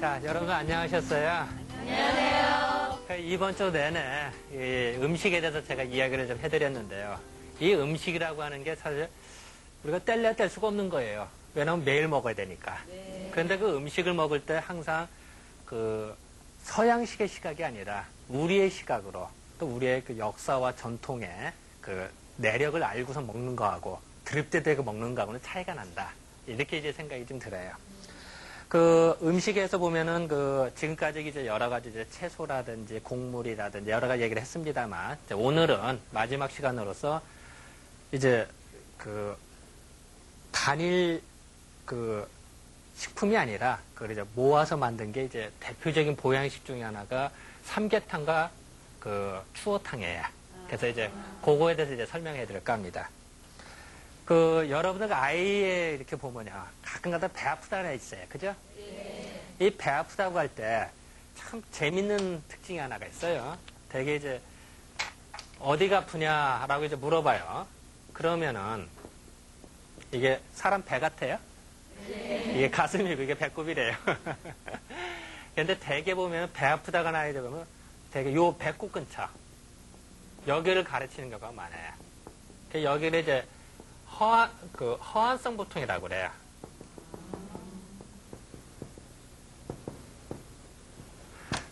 자, 여러분 안녕하셨어요? 안녕하세요. 이번 주 내내 이 음식에 대해서 제가 이야기를 좀 해드렸는데요. 이 음식이라고 하는 게 사실 우리가 뗄래야 뗄 수가 없는 거예요. 왜냐하면 매일 먹어야 되니까. 네. 그런데 그 음식을 먹을 때 항상 그 서양식의 시각이 아니라 우리의 시각으로 또 우리의 그 역사와 전통의 그 내력을 알고서 먹는 거하고 드립대대고 먹는 거하고는 차이가 난다. 이렇게 이제 생각이 좀 들어요. 그 음식에서 보면은 그 지금까지 이제 여러 가지 이제 채소라든지 곡물이라든지 여러 가지 얘기를 했습니다만 오늘은 마지막 시간으로서 이제 그 단일 그 식품이 아니라 그걸 이제 모아서 만든 게 이제 대표적인 보양식 중에 하나가 삼계탕과 그 추어탕이에요. 그래서 이제 그거에 대해서 이제 설명해 드릴까 합니다. 그 여러분들 아이에 이렇게 보면요 가끔가다 배 아프다는 애 있어요, 그죠? 네. 이 배 아프다고 할 때 참 재밌는 특징이 하나가 있어요. 되게 이제 어디가 아프냐라고 이제 물어봐요. 그러면은 이게 사람 배 같아요? 네. 이게 가슴이고 이게 배꼽이래요. 근데 대개 보면 배 아프다가 나이들 보면 되게 요 배꼽 근처 여기를 가르치는 경우가 많아요. 여기를 이제 허한성 보통이라고 그래요.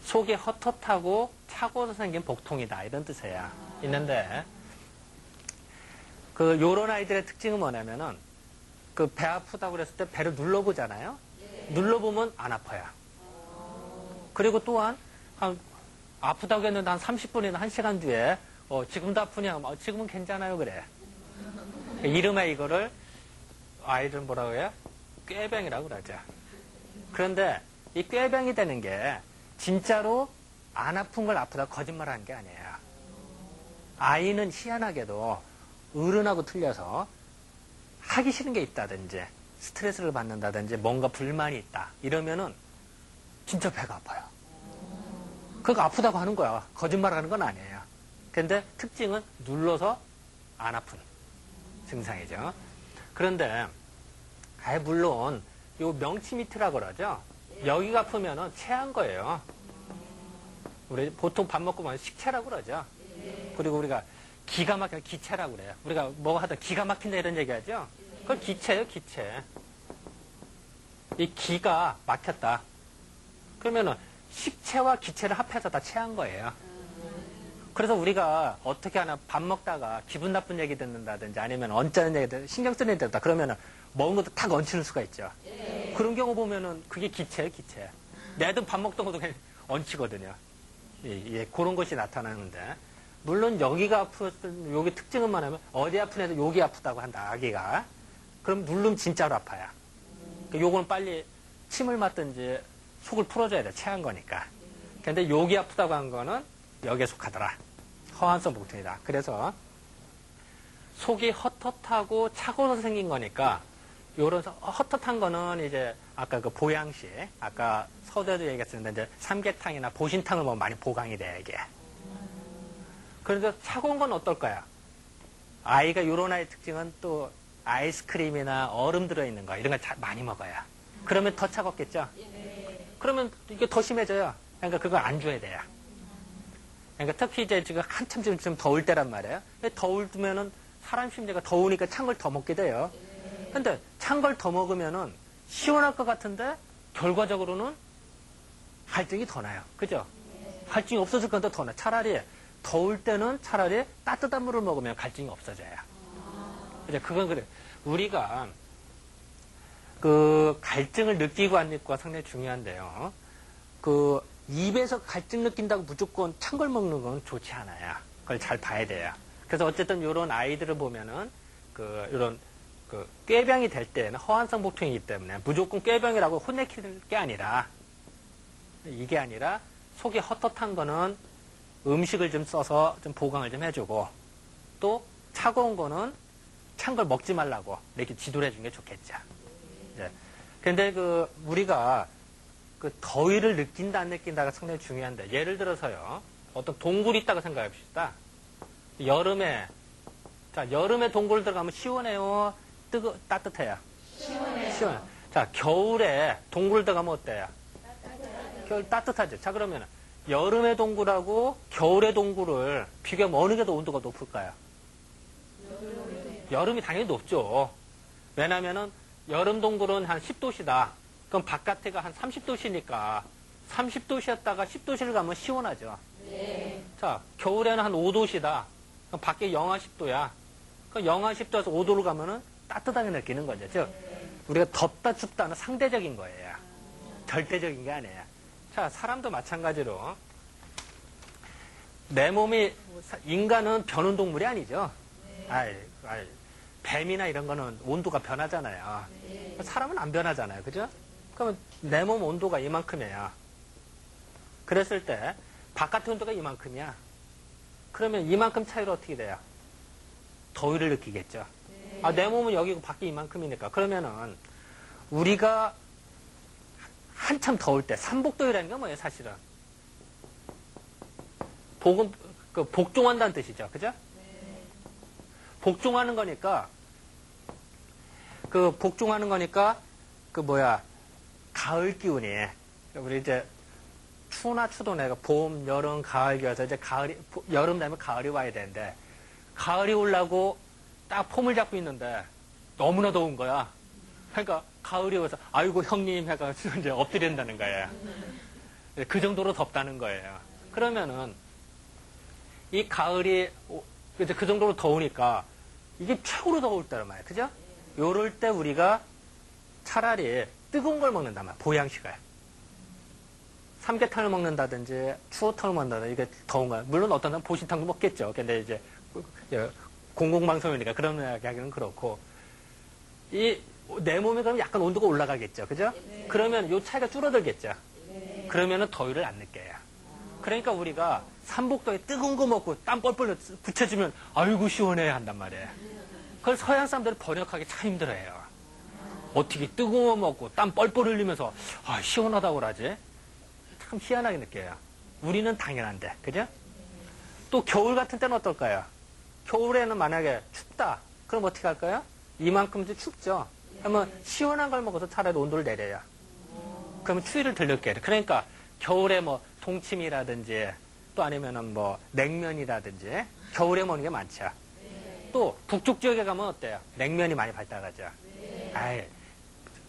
속이 헛헛하고 차고서 생긴 복통이다. 이런 뜻이에요. 있는데, 그, 요런 아이들의 특징은 뭐냐면은, 그 배 아프다고 그랬을 때 배를 눌러보잖아요? 눌러보면 안 아파요. 그리고 또한, 아프다고 했는데 한 30분이나 1시간 뒤에, 지금도 아프냐? 지금은 괜찮아요. 그래. 이름에 이거를 아이들은 뭐라고 해요? 꾀병이라고 그러죠. 그런데 이 꾀병이 되는 게 진짜로 안 아픈 걸 아프다고 거짓말하는 게 아니에요. 아이는 희한하게도 어른하고 틀려서 하기 싫은 게 있다든지 스트레스를 받는다든지 뭔가 불만이 있다 이러면은 진짜 배가 아파요. 그거 아프다고 하는 거야. 거짓말하는 건 아니에요. 근데 특징은 눌러서 안 아픈 증상이죠. 그런데 물론 요 명치미트라고 그러죠. 여기가 아프면은 체한 거예요. 우리 보통 밥 먹고 보면 식체라고 그러죠. 그리고 우리가 기가 막혀 기체라고 그래요. 우리가 뭐 하다 기가 막힌다 이런 얘기하죠. 그건 기체예요, 기체. 이 기가 막혔다. 그러면은 식체와 기체를 합해서 다 체한 거예요. 그래서 우리가 어떻게 하나 밥 먹다가 기분 나쁜 얘기 듣는다든지 아니면 얹자는 얘기 듣다 신경 쓰는 얘기 듣다 그러면은 먹은 것도 탁 얹히는 수가 있죠. 그런 경우 보면은 그게 기체예요, 기체. 내도 밥 먹던 것도 그냥 얹히거든요. 예, 그런 것이 나타나는데 물론 여기가 여기 특징은 뭐냐면 어디 아픈 애도 여기 아프다고 한다, 아기가. 그럼 누르면 진짜로 아파요. 요거는 빨리 침을 맞든지 속을 풀어줘야 돼, 체한 거니까. 근데 여기 아프다고 한 거는 여기에 속하더라. 허한성 복통이다. 그래서 속이 헛헛하고 차고서 생긴 거니까 요런 헛헛한 거는 이제 아까 그 보양식, 아까 서두에도 얘기했었는데 이제 삼계탕이나 보신탕을 먹으면 많이 보강이 돼, 이게. 그래서 차가운 건 어떨까요? 아이가 요런 아이의 특징은 또 아이스크림이나 얼음 들어있는 거 이런 걸 많이 먹어요. 그러면 더 차갑겠죠? 그러면 이게 더 심해져요. 그러니까 그거 안 줘야 돼요. 그러니까 특히 이제 지금 한참 지금 더울 때란 말이에요. 더울면은 사람 심리가 더우니까 찬 걸 더 먹게 돼요. 근데 찬 걸 더 먹으면은 시원할 것 같은데 결과적으로는 갈증이 더 나요. 그죠? 갈증이 없어질 건데 더 나. 차라리 더울 때는 차라리 따뜻한 물을 먹으면 갈증이 없어져요. 이제 그건 그래. 우리가 그 갈증을 느끼고 안 느끼고가 상당히 중요한데요. 그 입에서 갈증 느낀다고 무조건 찬 걸 먹는 건 좋지 않아요. 그걸 잘 봐야 돼요. 그래서 어쨌든 이런 아이들을 보면은 이런 꾀병이 될 때는 허한성 복통이기 때문에 무조건 꾀병이라고 혼내킬 게 아니라 이게 아니라 속이 헛헛한 거는 음식을 좀 써서 좀 보강을 좀 해주고 또 차가운 거는 찬 걸 먹지 말라고 이렇게 지도를 해주는 게 좋겠죠. 이제 근데 우리가 더위를 느낀다 안 느낀다가 상당히 중요한데 예를 들어서요 어떤 동굴이 있다고 생각해 봅시다. 여름에 동굴 들어가면 시원해요? 따뜻해요? 시원해. 자, 겨울에 동굴 들어가면 어때요? 겨울 따뜻하죠. 자, 그러면 여름의 동굴하고 겨울의 동굴을 비교하면 어느 게 더 온도가 높을까요? 여름이 당연히 높죠. 왜냐면은 여름 동굴은 한 10도시다. 그럼 바깥에가 한 30도시니까 30도시였다가 10도시를 가면 시원하죠. 네. 자, 겨울에는 한 5도시다. 그럼 밖에 영하 10도야. 그럼 영하 10도에서 5도로 가면은 따뜻하게 느끼는 거죠. 즉, 우리가 덥다 춥다는 상대적인 거예요. 절대적인 게 아니에요. 자, 사람도 마찬가지로 내 몸이, 인간은 변온 동물이 아니죠. 뱀이나 이런 거는 온도가 변하잖아요. 사람은 안 변하잖아요. 그죠? 그러면 내 몸 온도가 이만큼이에요. 그랬을 때 바깥의 온도가 이만큼이야. 그러면 이만큼 차이로 어떻게 돼요? 더위를 느끼겠죠. 아, 내 몸은 여기고 밖에 이만큼이니까. 그러면은 우리가 한참 더울 때 삼복더위라는 게 뭐예요, 사실은? 복종한다는 뜻이죠. 그죠? 복종하는 거니까, 가을 기운이, 우리 이제, 추나 추도 내가 봄, 여름, 가을 기어서 이제 여름 되면 가을이 와야 되는데, 가을이 오려고 딱 폼을 잡고 있는데, 너무나 더운 거야. 그러니까, 가을이 와서, 아이고, 형님, 해가지고 이제 엎드린다는 거예요. 그 정도로 덥다는 거예요. 그러면은, 이 가을이, 이제 그 정도로 더우니까, 이게 최고로 더울 때란 말이에요. 그죠? 요럴 때 우리가 차라리 뜨거운 걸 먹는단 말이에요. 보양식을. 삼계탕을 먹는다든지, 추어탕을 먹는다든지, 이게 더운 거야. 물론 어떤 사람은 보신탕도 먹겠죠. 근데 이제, 공공방송이니까 그런 이야기는 그렇고, 내 몸에 그러면 약간 온도가 올라가겠죠. 그죠? 네. 그러면 요 차이가 줄어들겠죠. 네. 그러면은 더위를 안 느껴요. 그러니까 우리가 삼복도에 뜨거운 거 먹고 땀 뻘뻘 붙여주면 아이고 시원해 한단 말이에요. 그걸 서양 사람들이 번역하기 참 힘들어해요. 어떻게 뜨거운 거 먹고 땀 뻘뻘 흘리면서 아 시원하다고 그러지? 참 희한하게 느껴요. 우리는 당연한데, 그죠? 또 겨울 같은 때는 어떨까요? 겨울에는 만약에 춥다. 그럼 어떻게 할까요? 이만큼 춥죠. 그러면 시원한 걸 먹어서 차라리 온도를 내려요. 그러면 추위를 덜 느껴요. 그러니까 겨울에 뭐 동치미라든지 또 아니면은 뭐 냉면이라든지 겨울에 먹는 게 많죠. 또 북쪽 지역에 가면 어때요? 냉면이 많이 발달하죠.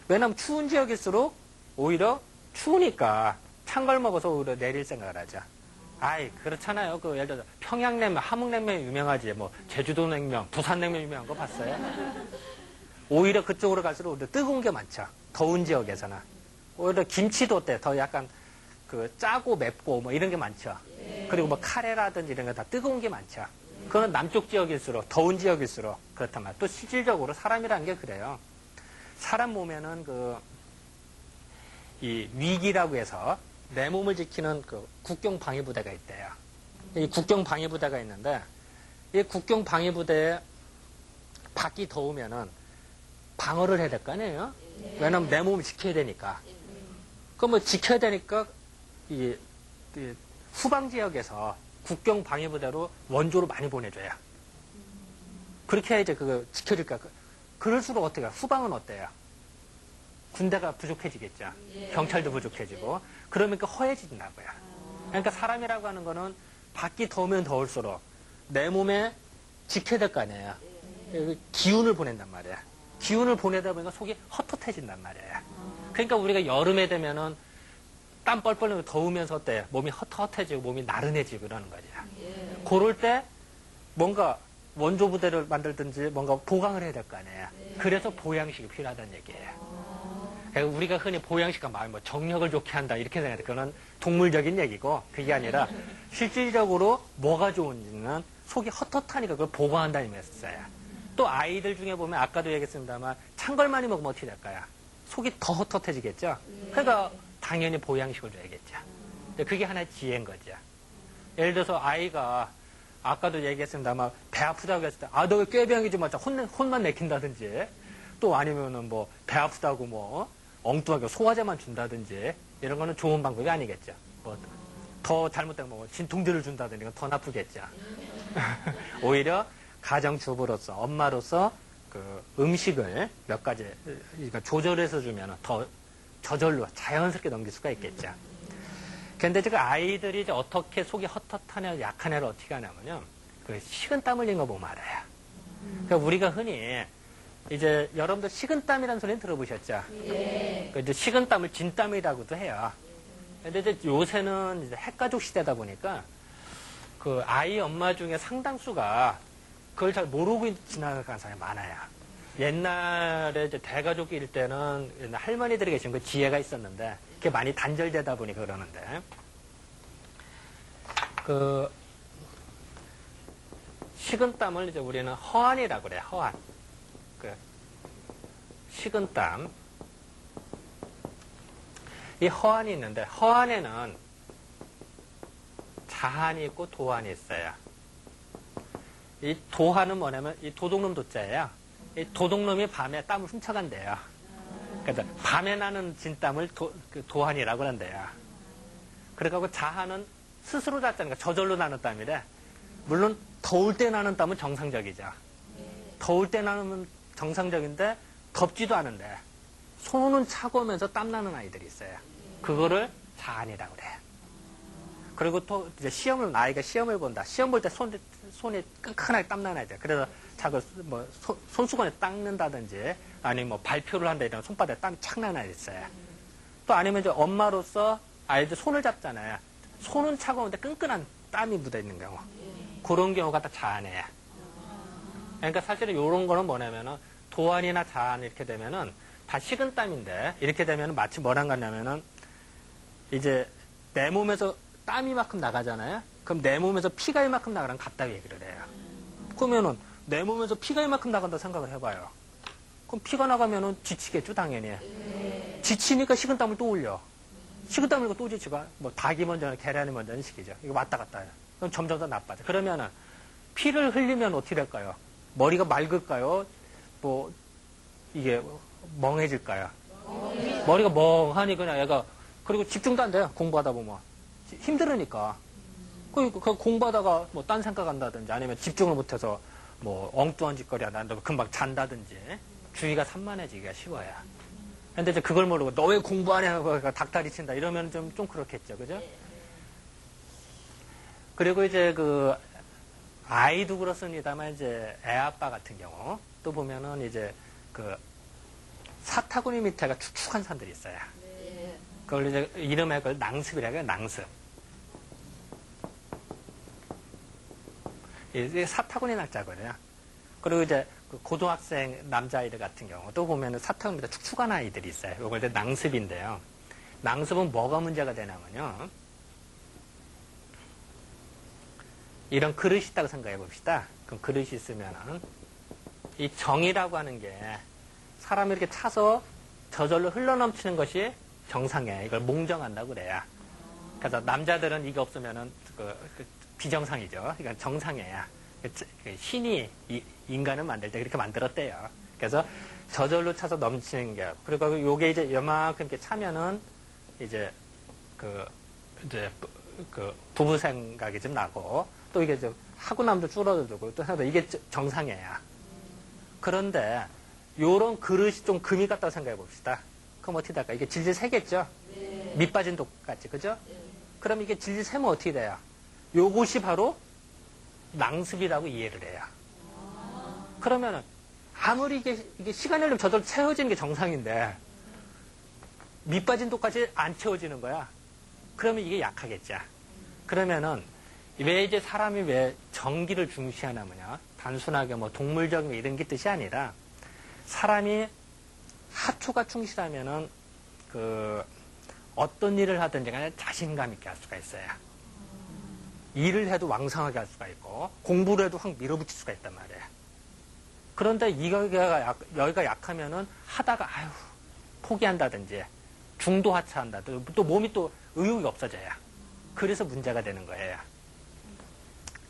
왜냐면 추운 지역일수록 오히려 추우니까 찬 걸 먹어서 오히려 내릴 생각을 하죠. 그렇잖아요. 예를 들어서 평양냉면, 함흥냉면이 유명하지. 뭐 제주도 냉면, 부산 냉면 유명한 거 봤어요? 오히려 그쪽으로 갈수록 오히려 뜨거운 게 많죠. 더운 지역에서는. 오히려 김치도 어때? 더 약간 짜고 맵고 뭐 이런 게 많죠. 그리고 뭐 카레라든지 이런 거 다 뜨거운 게 많죠. 그거는 남쪽 지역일수록, 더운 지역일수록 그렇단 말이에요. 또 실질적으로 사람이라는 게 그래요. 사람 몸에는 이 위기라고 해서 내 몸을 지키는 국경 방위 부대가 있대요. 이 국경 방위 부대가 있는데 이 국경 방위 부대에 밖이 더우면은 방어를 해야 될 거 아니에요? 왜냐면 내 몸을 지켜야 되니까. 그럼 뭐 지켜야 되니까 이 후방 지역에서 국경 방위 부대로 원조를 많이 보내줘요. 그렇게 해야 이제 그거 지켜줄까. 그럴수록 어때요? 후방은 어때요? 군대가 부족해지겠죠. 경찰도 부족해지고. 그러니까 허해진다고요. 그러니까 사람이라고 하는 거는 밖이 더우면 더울수록 내 몸에 지켜야 될 거 아니에요. 기운을 보낸단 말이에요. 기운을 보내다 보니까 속이 헛헛해진단 말이에요. 그러니까 우리가 여름에 되면은 땀 뻘뻘 흘리고 더우면서 어때요? 몸이 헛헛해지고 몸이 나른해지고 그러는 거죠. 그럴 때 뭔가 원조 부대를 만들든지 뭔가 보강을 해야 될 거 아니에요. 그래서 보양식이 필요하다는 얘기예요. 우리가 흔히 보양식과 뭐 정력을 좋게 한다 이렇게 생각해요. 그거는 동물적인 얘기고 그게 아니라 실질적으로 뭐가 좋은지는 속이 헛헛하니까 그걸 보강한다는 의미였어요. 또 아이들 중에 보면 아까도 얘기했습니다만 찬 걸 많이 먹으면 어떻게 될까요? 속이 더 헛헛해지겠죠. 그러니까 당연히 보양식을 줘야겠죠. 그게 하나의 지혜인 거죠. 예를 들어서 아이가 아까도 얘기했습니다만 배 아프다고 했을 때 너 왜 꾀병이 좀 맞자 혼만 내킨다든지 또 아니면은 뭐 배 아프다고 뭐 엉뚱하게 소화제만 준다든지 이런 거는 좋은 방법이 아니겠죠. 뭐 더 잘못되면 뭐 진통제를 준다든지 이건 더 나쁘겠죠. 오히려 가정주부로서 엄마로서 음식을 몇 가지 조절해서 주면 더 저절로 자연스럽게 넘길 수가 있겠죠. 근데 지금 아이들이 이제 어떻게 속이 헛헛하냐, 약한 애를 어떻게 하냐면요. 그 식은땀 흘린 거 보면 알아요. 그러니까 우리가 흔히 이제 여러분들 식은땀이라는 소리는 들어보셨죠? 예. 그 이제 식은땀을 진땀이라고도 해요. 근데 이제 요새는 이제 핵가족 시대다 보니까 그 아이 엄마 중에 상당수가 그걸 잘 모르고 지나가는 사람이 많아요. 옛날에 이제 대가족일 때는 할머니들이 계신 그 지혜가 있었는데 그게 많이 단절되다 보니 그러는데 그 식은땀을 이제 우리는 허안이라고 그래요. 허안. 그 식은땀. 이 허안이 있는데 허안에는 자한이 있고 도한이 있어요. 이 도한은 뭐냐면 이 도둑놈 도자예요. 이 도둑놈이 밤에 땀을 훔쳐간대요. 그래서 밤에 나는 진땀을 도한이라고 한대요. 그래갖고 자한은 스스로 잤다니까 저절로 나는 땀이래. 물론 더울 때 나는 땀은 정상적이죠. 더울 때 나는 정상적인데 덥지도 않은데 손은 차가우면서 땀 나는 아이들이 있어요. 그거를 자한이라고 그래요. 그리고 또 이제 아이가 시험을 본다. 시험 볼 때 손이 끈끈하게 땀 나는 아이들. 그래서 자꾸 뭐 손수건에 닦는다든지 아니면 뭐 발표를 한다 이러면 손바닥에 땀이 착 나는 아이들 있어요. 또 아니면 이제 엄마로서 아이들 손을 잡잖아요. 손은 차가운데 끈끈한 땀이 묻어 있는 경우. 그런 경우가 다 자한이에요. 그러니까 사실은 이런 거는 뭐냐면은 도한이나 자한 이렇게 되면은 다 식은땀인데 이렇게 되면은 마치 뭐랑 같냐면은 이제 내 몸에서 땀이 만큼 나가잖아요. 그럼 내 몸에서 피가 이만큼 나가랑 같다고 얘기를 해요. 그러면은 내 몸에서 피가 이만큼 나간다 생각을 해봐요. 그럼 피가 나가면은 지치겠죠, 당연히. 지치니까 식은땀을 또 올려. 식은땀을 또 지치가 뭐 닭이 먼저는 계란이 먼저는 식이죠. 이거 왔다 갔다 해요. 그럼 점점 더 나빠져. 그러면은 피를 흘리면 어떻게 될까요? 머리가 맑을까요? 뭐 이게 멍해질까요? 머리가 멍하니 그냥 얘가 그리고 집중도 안 돼요. 공부하다 보면 힘들으니까. 그 공부하다가 뭐 딴 생각한다든지 아니면 집중을 못해서 뭐 엉뚱한 짓거리 한다든지 금방 잔다든지 주의가 산만해지기가 쉬워요. 근데 이제 그걸 모르고 너 왜 공부 안 해? 하고 닭다리 친다 이러면 좀 그렇겠죠, 그죠? 그리고 이제 그 아이도 그렇습니다만 이제 애 아빠 같은 경우 또 보면은 이제 그 사타구니 밑에가 축축한 산들이 있어요. 그걸 이제 이름에 그걸 낭습이라고 해요, 낭습. 이게 사타구니 날짜거든요. 그리고 이제 그 고등학생 남자아이들 같은 경우도 보면은 사타구니 밑에 축축한 아이들이 있어요. 이걸 이제 낭습인데요. 낭습은 뭐가 문제가 되냐면요. 이런 그릇이 있다고 생각해 봅시다. 그럼 그릇이 있으면은 이 정이라고 하는 게 사람이 이렇게 차서 저절로 흘러넘치는 것이 정상이에요. 이걸 몽정한다고 그래요. 그래서 남자들은 이게 없으면은 그 비정상이죠. 이건 정상이에요. 신이 인간을 만들 때 그렇게 만들었대요. 그래서 저절로 차서 넘치는 게 그리고 요게 이제 요만큼 이렇게 차면은 이제 그 부부 생각이 좀 나고 또 이게 좀 하고 남도 줄어들고 또 하다 이게 정상이에요. 그런데 요런 그릇이 좀 금이 같다고 생각해 봅시다. 그럼 어떻게 될까? 이게 질질 새겠죠? 밑 빠진 독같이, 그죠? 그럼 이게 질질 새면 어떻게 돼요? 요것이 바로 낭습이라고 이해를 해요. 그러면은 아무리 이게 시간이 흘리면 저절로 채워지는 게 정상인데 밑 빠진 독같이 안 채워지는 거야. 그러면 이게 약하겠죠. 그러면은 왜 이제 사람이 왜 정기를 중시하냐면요. 단순하게 뭐 동물적인 이런 게 뜻이 아니라 사람이 하초가 충실하면은 그 어떤 일을 하든지 간에 자신감 있게 할 수가 있어요. 일을 해도 왕성하게 할 수가 있고 공부를 해도 확 밀어붙일 수가 있단 말이에요. 그런데 여기가 약하면은 하다가 아유 포기한다든지 중도하차한다든지 또 몸이 또 의욕이 없어져요. 그래서 문제가 되는 거예요.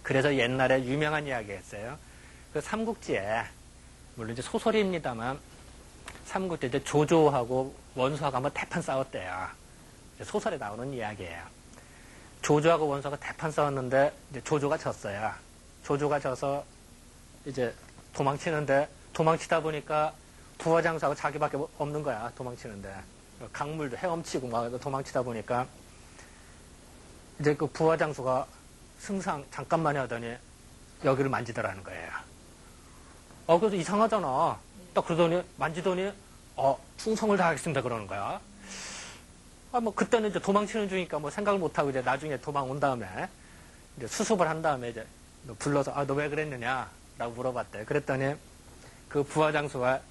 그래서 옛날에 유명한 이야기였어요. 그 삼국지에 물론 이제 소설입니다만 삼국지 이제 조조하고 원수하고 한번 대판 싸웠대요. 소설에 나오는 이야기예요. 조조하고 원수가 대판 싸웠는데 이제 조조가 졌어요. 조조가 져서 이제 도망치는데 도망치다 보니까 부하장수하고 자기밖에 없는 거야. 도망치는데 강물도 헤엄치고 막 도망치다 보니까 이제 그 부하장수가 승상 잠깐만에 하더니 여기를 만지더라는 거예요. 그래서 이상하잖아. 딱 그러더니 만지더니 충성을 다하겠습니다 그러는 거야. 뭐 그때는 이제 도망치는 중이니까 뭐 생각을 못 하고 이제 나중에 도망 온 다음에 이제 수습을 한 다음에 이제 불러서 너 왜 그랬느냐라고 물어봤대. 그랬더니 그 부하장수가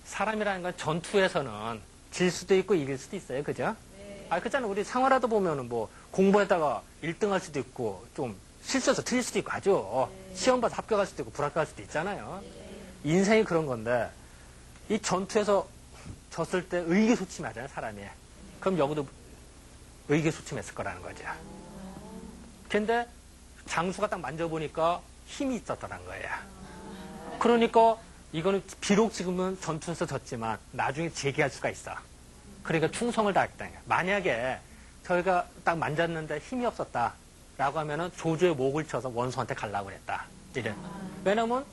사람이라는 건 전투에서는 질 수도 있고 이길 수도 있어요, 그죠? 그렇잖아. 우리 생활하다 보면은 뭐 공부했다가 1등 할 수도 있고 좀 실수해서 틀릴 수도 있고 하죠. 시험 봐서 합격할 수도 있고 불합격할 수도 있잖아요. 인생이 그런 건데 이 전투에서 졌을 때 의기소침하잖아요, 사람이. 그럼 여기도 의기소침했을 거라는 거죠. 근데 장수가 딱 만져보니까 힘이 있었더란 거예요. 그러니까 이거는 비록 지금은 전투에서 졌지만 나중에 재기할 수가 있어. 그러니까 충성을 다했다는 거예요. 만약에 저희가 딱 만졌는데 힘이 없었다라고 하면은 조조의 목을 쳐서 원수한테 가려고 그랬다. 이래. 왜냐면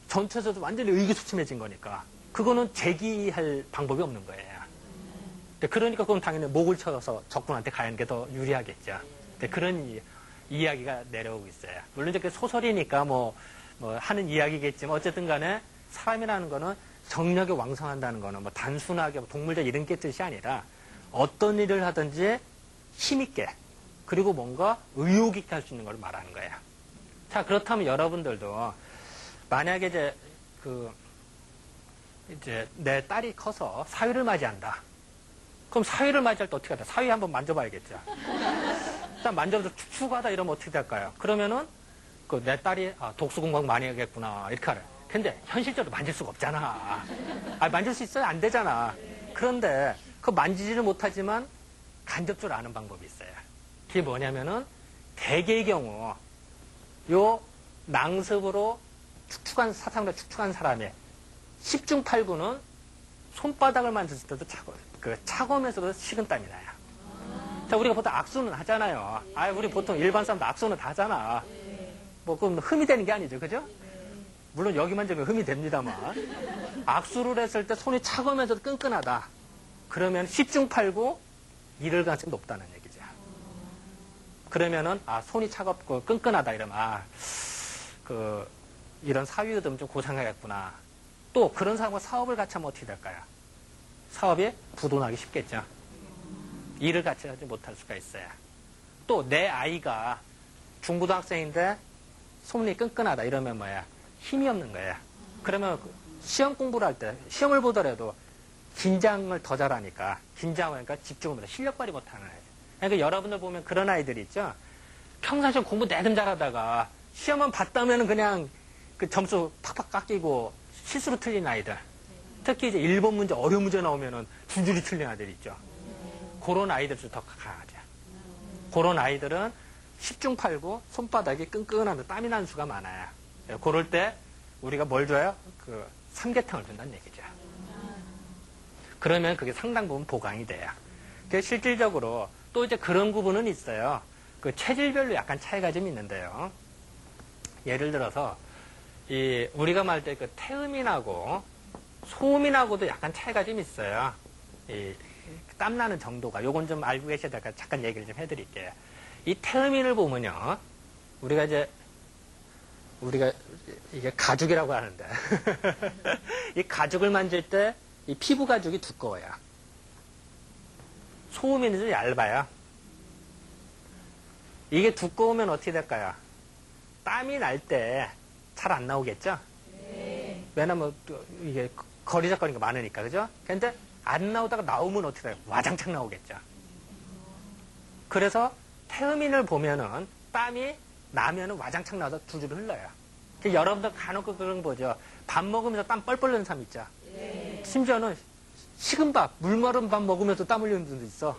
전투에서도 완전히 의기소침해진 거니까. 그거는 재기할 방법이 없는 거예요. 그러니까 그건 당연히 목을 쳐서 적군한테 가는 게 더 유리하겠죠. 그런 이야기가 내려오고 있어요. 물론 이제 그 소설이니까 뭐 하는 이야기겠지만 어쨌든 간에 사람이라는 거는 정력이 왕성한다는 거는 뭐 단순하게 동물적 이런 게 뜻이 아니라 어떤 일을 하든지 힘있게 그리고 뭔가 의욕 있게 할 수 있는 걸 말하는 거예요. 자, 그렇다면 여러분들도 만약에 이제 내 딸이 커서 사위를 맞이한다. 그럼 사위를 맞이할 때 어떻게 할까? 사위 한번 만져봐야겠죠. 일단 만져봐서 축축하다 이러면 어떻게 될까요? 그러면은 내 딸이 독수 공부하고 많이 하겠구나 이렇게 하래. 근데 현실적으로 만질 수가 없잖아. 만질 수 있어요? 안 되잖아. 그런데 그 만지지를 못하지만 간접적으로 아는 방법이 있어요. 그게 뭐냐면은 대개의 경우 요 낭습으로 사상으로 축축한 사람의 10중 8구는 손바닥을 만졌을 때도 차가우면서도 식은땀이 나요. 자, 우리가 보통 악수는 하잖아요. 우리 보통 일반 사람도 악수는 다 하잖아. 뭐, 그럼 흠이 되는 게 아니죠. 그죠? 물론 여기만 되면 흠이 됩니다만. 악수를 했을 때 손이 차가우면서도 끈끈하다. 그러면 10중 8구 이럴 가능성이 높다는 얘기죠. 그러면은, 손이 차갑고 끈끈하다 이러면, 이런 사위 얻으면 좀 고생하겠구나. 또 그런 사람과 사업을 같이 하면 어떻게 될까요? 사업이 부도나기 쉽겠죠. 일을 같이 하지 못할 수가 있어요. 또 내 아이가 중고등학생인데 손이 끈끈하다 이러면 힘이 없는 거예요. 그러면 시험 공부를 할 때 시험을 보더라도 긴장을 더 잘하니까 긴장하니까 집중을 못해 실력 발휘 못하는 아이들. 그러니까 여러분들 보면 그런 아이들이 있죠. 평상시에 공부 내든 잘하다가 시험만 봤다면 그냥 그 점수 팍팍 깎이고 실수로 틀린 아이들. 특히 이제 1번 문제 어려운 문제 나오면은 줄줄이 틀린 아이들 있죠. 그런 아이들도 더 강하죠. 그런 아이들은 10중 8구 손바닥이 끈끈한데 땀이 나는 수가 많아요. 그럴 때 우리가 뭘 줘요? 삼계탕을 준다는 얘기죠. 그러면 그게 상당 부분 보강이 돼요. 실질적으로 또 이제 그런 구분은 있어요. 체질별로 약간 차이가 좀 있는데요. 예를 들어서 우리가 말할 때 태음인하고 소음인하고도 약간 차이가 좀 있어요. 땀나는 정도가. 요건 좀 알고 계셔야 될까 잠깐 얘기를 좀 해드릴게요. 이 태음인을 보면요. 우리가 이게 가죽이라고 하는데 이 가죽을 만질 때 이 피부 가죽이 두꺼워요. 소음인은 좀 얇아요. 이게 두꺼우면 어떻게 될까요? 땀이 날 때 잘 안 나오겠죠? 왜냐면 이게 거리적거리는 게 많으니까, 그죠? 근데 안 나오다가 나오면 어떻게 돼요? 와장창 나오겠죠. 그래서 태음인을 보면은 땀이 나면은 와장창 나와서 줄줄 흘러요. 여러분들 간혹 그런 거 보죠. 밥 먹으면서 땀 뻘뻘 흘리는 사람 있죠. 심지어는 식은 밥, 물 마른 밥 먹으면서 땀 흘리는 분도 있어.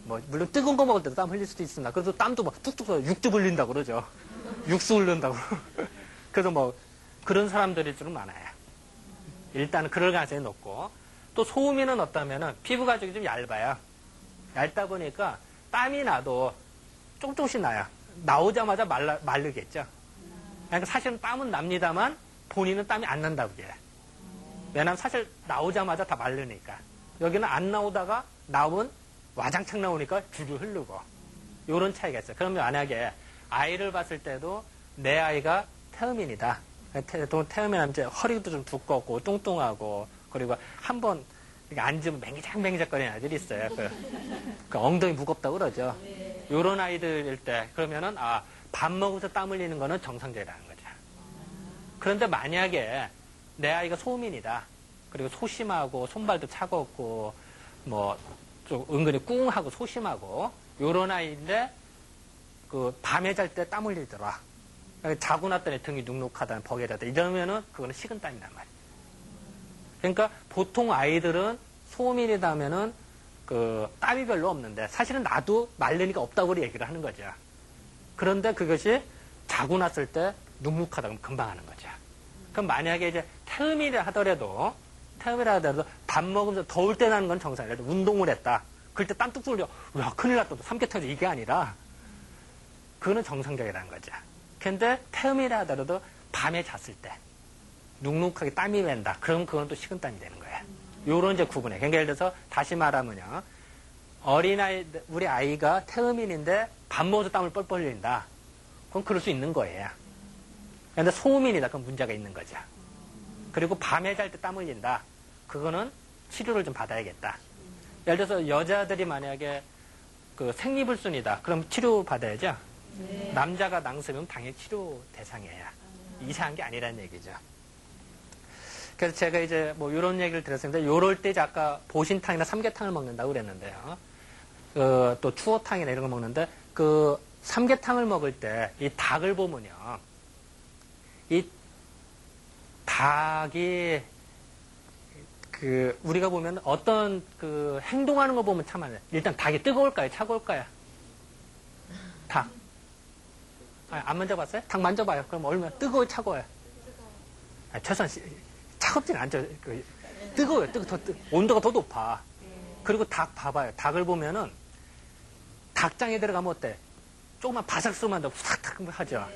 물론 뜨거운 거 먹을 때도 땀 흘릴 수도 있습니다. 그래서 땀도 툭툭 쏘요. 육즙 흘린다고 그러죠. 육수 흘린다고. 그래서 그런 사람들이 좀 많아요. 일단은 그럴 가능성이 높고. 또 소음인은 어떠면은 피부 가죽이 좀 얇아요. 얇다 보니까 땀이 나도 조금씩 나요. 나오자마자 마르겠죠. 그러니까 사실은 땀은 납니다만 본인은 땀이 안 난다고 해요. 왜냐하면 사실 나오자마자 다 마르니까. 여기는 안 나오다가 나오면 와장창 나오니까 줄줄 흐르고. 요런 차이가 있어요. 그러면 만약에 아이를 봤을 때도 내 아이가 태음인이다. 태음인은 이제 허리도 좀 두껍고 뚱뚱하고 그리고 한번 앉으면 맹기작맹기작거리는 아이들이 있어요. 그 엉덩이 무겁다고 그러죠. 요런 아이들일 때 그러면은 밥 먹으면서 땀 흘리는 거는 정상적이라는 거죠. 그런데 만약에 내 아이가 소음인이다. 그리고 소심하고 손발도 차갑고 뭐 좀 은근히 꿍하고 소심하고 요런 아이인데 그 밤에 잘 때 땀 흘리더라. 자고 났더니 등이 눅눅하다, 버게라다 이러면은 그거는 식은땀이란 말이에요. 그러니까 보통 아이들은 소음인이다 하면은 그 땀이 별로 없는데 사실은 나도 말르니까 없다고 얘기를 하는 거죠. 그런데 그것이 자고 났을 때 눅눅하다 그러면 금방 하는 거죠. 그럼 만약에 이제 태음이라 하더라도 밥 먹으면서 더울 때 나는 건 정상이에요. 운동을 했다. 그럴 때 땀 뚝뚝 흘려. 야, 큰일 났다. 삼계탕이죠. 이게 아니라 그거는 정상적이라는 거죠. 근데 태음이라 하더라도 밤에 잤을 때 눅눅하게 땀이 밴다. 그럼 그건 또 식은땀이 되는 거예요. 요런 이제 구분해. 그러니까 예를 들어서 다시 말하면요. 어린아이, 우리 아이가 태음인인데 밥 먹어서 땀을 뻘뻘 흘린다. 그럼 그럴 수 있는 거예요. 근데 소음인이다. 그럼 문제가 있는 거죠. 그리고 밤에 잘 때 땀 흘린다. 그거는 치료를 좀 받아야겠다. 예를 들어서 여자들이 만약에 그 생리불순이다. 그럼 치료 받아야죠. 네. 남자가 낭수면 당연히 치료 대상이에요. 이상한 게 아니라는 얘기죠. 그래서 제가 이제 뭐 이런 얘기를 들었는데 요럴 때 이제 아까 보신탕이나 삼계탕을 먹는다고 그랬는데요. 또 추어탕이나 이런 거 먹는데 그 삼계탕을 먹을 때 이 닭을 보면요. 이 닭이 그 우리가 보면 어떤 그 행동하는 거 보면 참 일단 닭이 뜨거울까요? 차가울까요? 닭. 안 만져봤어요? 닭 만져봐요. 그럼 얼마나 뜨거워요? 차가워요? 최소한 차갑진 않죠. 뜨거워요. 온도가 더 높아. 그리고 닭 봐봐요. 닭을 보면은 닭장에 들어가면 어때? 조금만 바삭스러운데 후닥닥 하죠.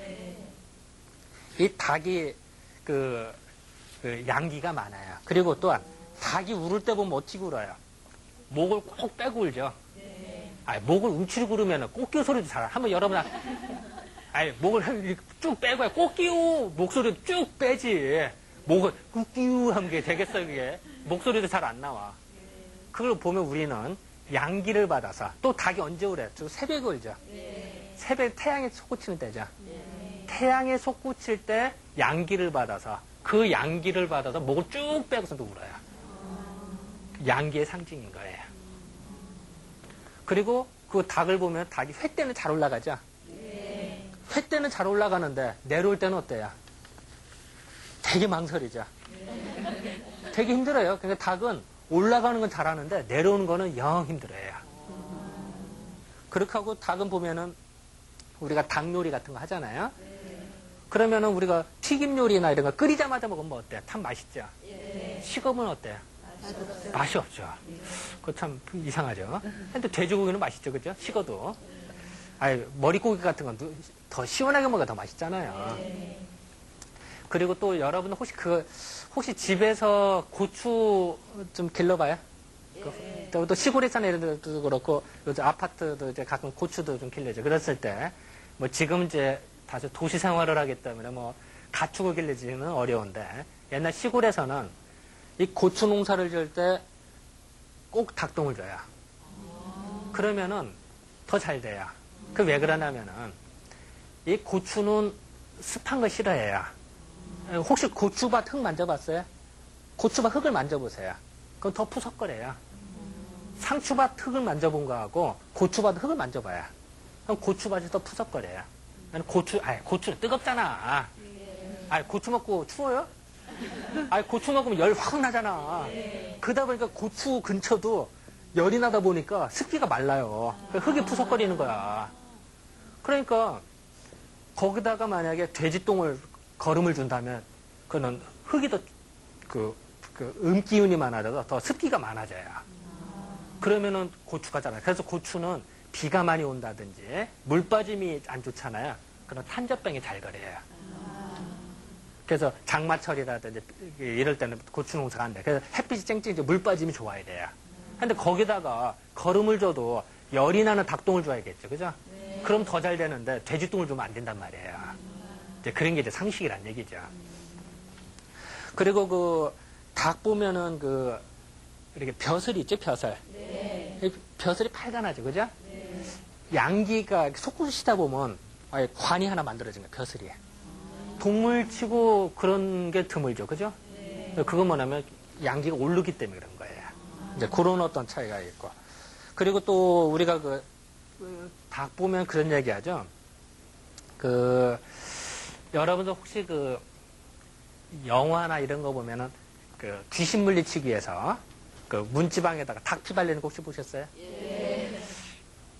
이 닭이 그 양기가 많아요. 그리고 또한 닭이 울을 때 보면 어떻게 울어요? 목을 꼭 빼고 울죠. 목을 움츠리고 울으면 꽃기우 소리도 잘. 한번 여러분 목을 쭉 빼고 꽃기우 목소리도 쭉 빼지. 목을 꾸끼우 하는 게 되겠어요, 그게. 목소리도 잘 안 나와. 그걸 보면 우리는 양기를 받아서 또 닭이 언제 울어요? 저 새벽에 울죠. 새벽 태양에 솟구치는 때죠. 태양에 솟구칠 때 양기를 받아서 그 양기를 받아서 목을 쭉 빼고서도 울어요. 양기의 상징인 거예요. 그리고 그 닭을 보면 닭이 회 때는 잘 올라가죠. 회 때는 잘 올라가는데 내려올 때는 어때요? 되게 망설이죠. 되게 힘들어요. 그러니까 닭은 올라가는 건 잘하는데 내려오는 거는 영 힘들어요. 그렇게 하고 닭은 보면은 우리가 닭 요리 같은 거 하잖아요. 그러면은 우리가 튀김 요리나 이런 거 끓이자마자 먹으면 어때요? 참 맛있죠? 식으면 어때요? 맛이 없죠. 그거 참 이상하죠. 근데 돼지고기는 맛있죠, 그죠? 식어도. 머리고기 같은 건 더 시원하게 먹어야 더 맛있잖아요. 그리고 또 여러분 혹시 집에서 고추 좀 길러봐요? 또 시골에 사는 애들도 그렇고 요즘 아파트도 이제 가끔 고추도 좀 길러죠. 그랬을 때 뭐 지금 이제 다시 도시 생활을 하기 때문에 뭐 가축을 길르지는 어려운데 옛날 시골에서는 이 고추 농사를 지을 때 꼭 닭똥을 줘요. 그러면은 더 잘 돼요. 그 왜 그러냐면은 이 고추는 습한 거 싫어해요. 혹시 고추밭 흙 만져봤어요? 고추밭 흙을 만져보세요. 그럼 더 푸석거려요. 상추밭 흙을 만져본 거하고 고추밭 흙을 만져봐요. 그럼 고추밭이 더 푸석거려요. 고추는 뜨겁잖아. 고추 먹고 추워요? 고추 먹으면 열 확 나잖아. 그러다 보니까 고추 근처도 열이 나다 보니까 습기가 말라요. 흙이 푸석거리는 거야. 그러니까 거기다가 만약에 돼지똥을 거름을 준다면 그는 흙이 더 음기운이 많아져서 더 습기가 많아져요. 그러면은 고추가 자라요. 그래서 고추는 비가 많이 온다든지 물 빠짐이 안 좋잖아요. 그런 탄저병이 잘 걸려요. 그래서 장마철이라든지 이럴 때는 고추 농사가 안 돼. 그래서 햇빛이 쨍쨍해서 물 빠짐이 좋아야 돼요. 근데 거기다가 거름을 줘도 열이 나는 닭똥을 줘야겠죠. 그죠? 그럼 더 잘 되는데 돼지똥을 주면 안 된단 말이에요. 이제 그런 게 이제 상식이란 얘기죠. 그리고 그 닭 보면은 그 이렇게 벼슬이 있죠, 벼슬. 벼슬이 빨간하죠, 그죠? 양기가 속구를 쉬다 보면 아예 관이 하나 만들어진 거예요, 벼슬이. 동물치고 그런 게 드물죠, 그죠? 그건 뭐냐면 양기가 오르기 때문에 그런 거예요. 이제 그런 어떤 차이가 있고. 그리고 또 우리가 닭 보면 그런 얘기 하죠. 여러분들 혹시 영화나 이런 거 보면은 귀신 물리치기 위해서 문지방에다가 닭 피 발리는 거 혹시 보셨어요?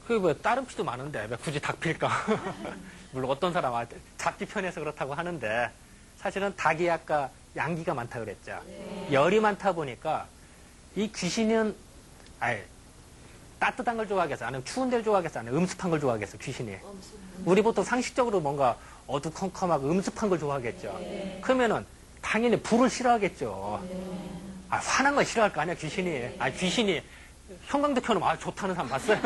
그게 뭐 다른 피도 많은데 왜 굳이 닭 필까? 물론 어떤 사람은 잡기 편해서 그렇다고 하는데 사실은 닭이 아까 양기가 많다 그랬죠. 열이 많다 보니까 이 귀신은 아예 따뜻한 걸 좋아하겠어? 아니면 추운 데를 좋아하겠어? 아니면 음습한 걸 좋아하겠어? 귀신이. 우리 보통 상식적으로 뭔가 어두컴컴하고 음습한 걸 좋아하겠죠. 그러면은 당연히 불을 싫어하겠죠. 화난 걸 싫어할 거 아니야, 귀신이. 귀신이 형광등 켜놓으면 좋다는 사람 봤어요?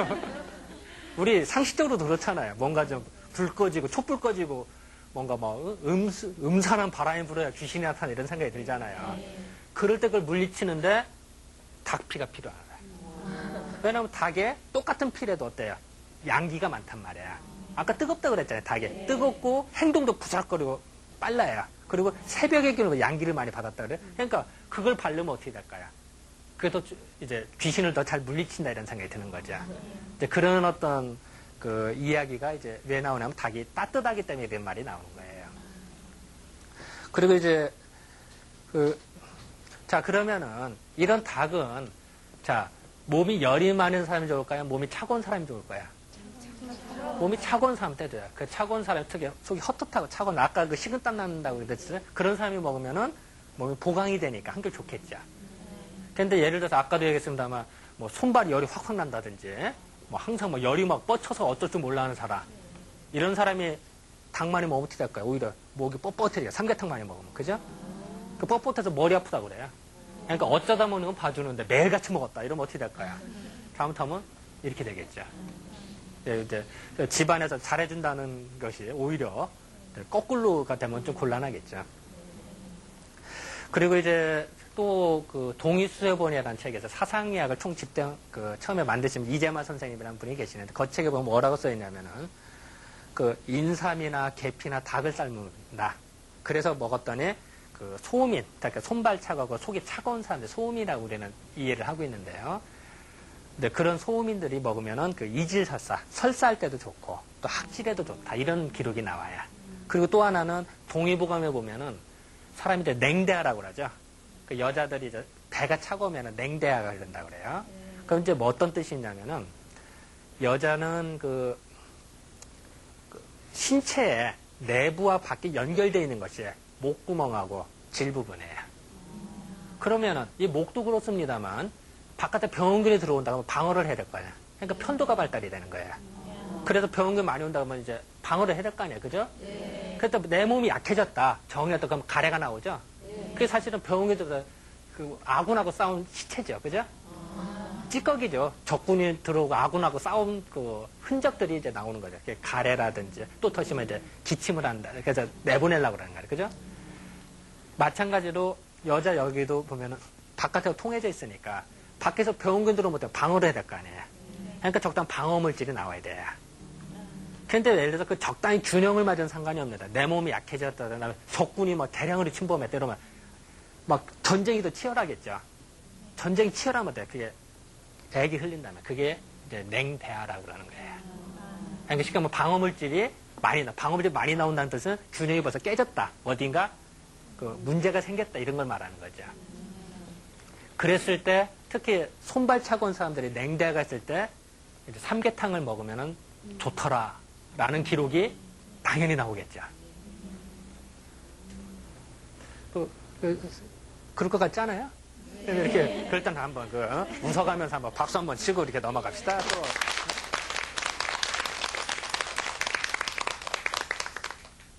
우리 상식적으로도 그렇잖아요. 뭔가 좀 불 꺼지고 촛불 꺼지고 뭔가 음산한 바람이 불어야 귀신이 나타나 이런 생각이 들잖아요. 그럴 때 그걸 물리치는데 닭피가 필요하다. 왜냐하면 닭에 똑같은 피라도 어때요? 양기가 많단 말이야. 아까 뜨겁다 그랬잖아요, 닭에. 뜨겁고 행동도 부스럭거리고 빨라요. 그리고 새벽에 기는 양기를 많이 받았다 그래. 그러니까 그걸 바르면 어떻게 될까요? 그래도 이제 귀신을 더 잘 물리친다 이런 생각이 드는 거죠. 이제 그런 어떤 이야기가 이제 왜 나오냐면 닭이 따뜻하기 때문에 이런 말이 나오는 거예요. 그리고 이제 자 그러면은 이런 닭은 자 몸이 열이 많은 사람이 좋을까요? 몸이 차가운 사람이 좋을까요? 몸이 차가운 사람한테 돼요. 그 차가운 사람이 특히 속이 헛헛하고 차가운 아까 식은땀 난다고 그랬잖아요. 그런 사람이 먹으면은 몸이 보강이 되니까 한결 좋겠죠. 근데 예를 들어서 아까도 얘기했습니다만 뭐 손발이 열이 확확 난다든지 뭐 항상 뭐 열이 막 뻗쳐서 어쩔 줄 몰라 하는 사람 이런 사람이 닭 많이 먹으면 어떻게 될까요? 오히려 목이 뻣뻣해지게 삼계탕 많이 먹으면 그죠? 그 뻣뻣해서 머리 아프다고 그래요. 그러니까 어쩌다 먹는 건 봐주는데 매일같이 먹었다 이러면 어떻게 될까요? 잘못하면 이렇게 되겠죠. 이제 집안에서 잘해준다는 것이 오히려 거꾸로가 되면 좀 곤란하겠죠. 그리고 이제 또 동의수여본이라는 책에서 사상의학을 총집단 처음에 만드신 이재마 선생님이라는 분이 계시는데 그 책에 보면 뭐라고 써있냐면은 인삼이나 계피나 닭을 삶는다. 그래서 먹었더니 소민, 그러니까 손발 차가고 속이 차가운 사람들 소민이라고 우리는 이해를 하고 있는데요. 근데 그런 소민들이 먹으면은 이질설사, 설사할 때도 좋고 또 학질에도 좋다 이런 기록이 나와요. 그리고 또 하나는 동의보감에 보면은 사람이 이제 냉대하라고 그러죠. 여자들이 이제 배가 차가우면 냉대하가 된다고 그래요. 그럼 이제 뭐 어떤 뜻이 있냐면은 여자는 신체의 내부와 밖에 연결되어 있는 것이 목구멍하고 질 부분이에요. 그러면은 이 목도 그렇습니다만 바깥에 병원균이 들어온다고 하면 방어를 해야 될 거 아니야. 그러니까 편도가 발달이 되는 거예요. 그래서 병원균 많이 온다고 하면 이제 방어를 해야 될 거 아니에요. 그죠? 그래서 내 몸이 약해졌다. 정이었다. 그러면 가래가 나오죠? 그게 사실은 병원균도 아군하고 싸운 시체죠. 그죠? 찌꺼기죠. 적군이 들어오고 아군하고 싸운 흔적들이 이제 나오는 거죠. 가래라든지 또 더 심하면 이제 기침을 한다. 그래서 내보내려고 그러는 거예요. 그죠? 마찬가지로 여자 여기도 보면은 바깥에서 통해져 있으니까 밖에서 병원균 들어오면 방어를 해야 될 거 아니에요. 그러니까 적당한 방어물질이 나와야 돼요. 근데 예를 들어서 적당히 균형을 맞으면 상관이 없는데 내 몸이 약해졌다든지 적군이 대량으로 침범했다 이러면 막 전쟁이 더 치열하겠죠. 전쟁이 치열하면 돼. 그게 액이 흘린다면 그게 이제 냉대하라고 그러는 거예요. 그러니까 쉽게 말하면 방어물질이 많이 나온다는 뜻은 균형이 벌써 깨졌다. 어딘가 문제가 생겼다 이런 걸 말하는 거죠. 그랬을 때 특히 손발 차가운 사람들이 냉대가 있을 때 이제 삼계탕을 먹으면 좋더라라는 기록이 당연히 나오겠죠. 그럴 것 같지 않아요? 이렇게 그럴 때는 한번 웃어가면서 한번 박수 한번 치고 이렇게 넘어갑시다.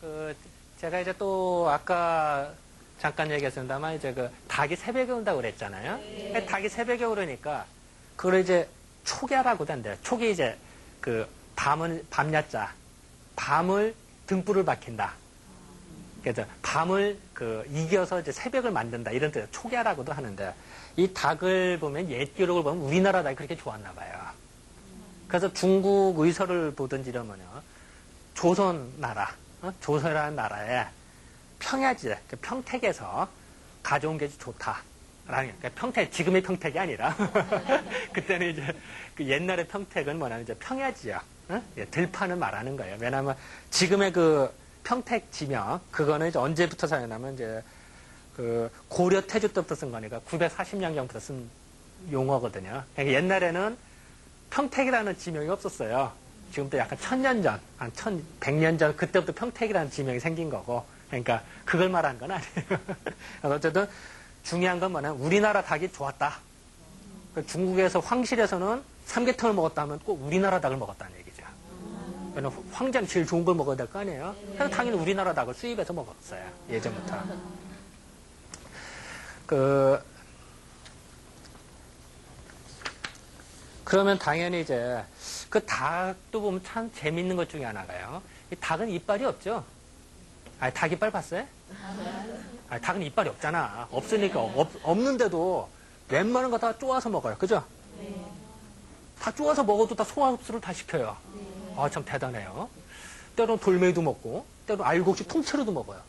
또 제가 이제 또 아까 잠깐 얘기했습니다만 이제 닭이 새벽에 온다고 그랬잖아요. 닭이 새벽에 오르니까 그걸 이제 초계라고도 한대요. 초계 이제 밤야자, 밤을 등불을 밝힌다. 그래서 밤을 이겨서 이제 새벽을 만든다. 이런 뜻, 초기화라고도 하는데, 이 닭을 보면 옛 기록을 보면 우리나라 닭이 그렇게 좋았나 봐요. 그래서 중국 의서를 보든지 이러면요, 조선 나라, 조선이라는 나라에 평야지, 평택에서 가져온 게 좋다. 그러니까 평택, 지금의 평택이 아니라, 그때는 이제 그 옛날의 평택은 뭐냐면 이제 평야지역, 들판을 말하는 거예요. 왜냐하면 지금의 그 평택 지명, 그거는 이제 언제부터 사용하냐면 이제 그 고려 태조 때부터 쓴 거니까 940년경부터 쓴 용어거든요. 그러니까 옛날에는 평택이라는 지명이 없었어요. 지금부터 약간 1000년 전, 한 1100년 전, 그때부터 평택이라는 지명이 생긴 거고, 그러니까 그걸 말하는 건 아니에요. 어쨌든 중요한 건 뭐냐면 우리나라 닭이 좋았다. 중국에서 황실에서는 삼계탕을 먹었다 하면 꼭 우리나라 닭을 먹었다는 얘기죠. 왜냐면 황제는 제일 좋은 걸 먹어야 될 거 아니에요. 그래서 당연히 우리나라 닭을 수입해서 먹었어요. 예전부터. 그러면 당연히 이제 그 닭도 보면 참 재밌는 것 중에 하나가요. 이 닭은 이빨이 없죠? 아니, 닭 이빨 봤어요? 아니, 닭은 이빨이 없잖아. 없으니까 없는데도 웬만한 거 다 쪼아서 먹어요. 그죠? 다 쪼아서 먹어도 다 소화 흡수를 다 시켜요. 아, 참 대단해요. 때로는 돌멩이도 먹고, 때로는 알곡식 통째로도 먹어요.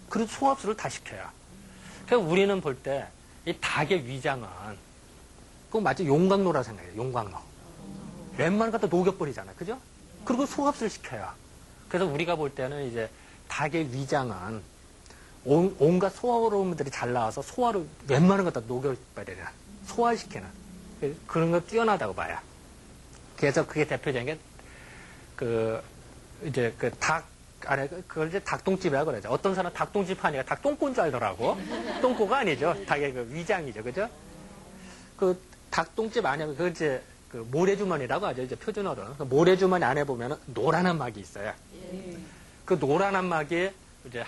그래도 소화 흡수를 다 시켜요. 그래서 우리는 볼 때 이 닭의 위장은 그거 마치 용광로라 생각해요. 용광로. 웬만한 거 다 녹여버리잖아요. 그죠? 그리고 소화 흡수를 시켜요. 그래서 우리가 볼 때는 이제 닭의 위장은 온갖 소화호르몬들이 잘 나와서 소화를 웬만한 거 다 녹여버려요. 소화시키는. 그런 거 뛰어나다고 봐요. 그래서 그게 대표적인 게, 이제 그걸 이제 닭똥집이라고 그러죠. 어떤 사람은 닭똥집 하니까 닭똥꼬인 줄 알더라고. 똥꼬가 아니죠. 닭의 그 위장이죠. 그죠? 그 닭똥집 안에, 그걸 이제 그 모래주머니라고 하죠. 이제 표준어로. 그 모래주머니 안에 보면은 노란한 막이 있어요. 그 노란한 막이 이제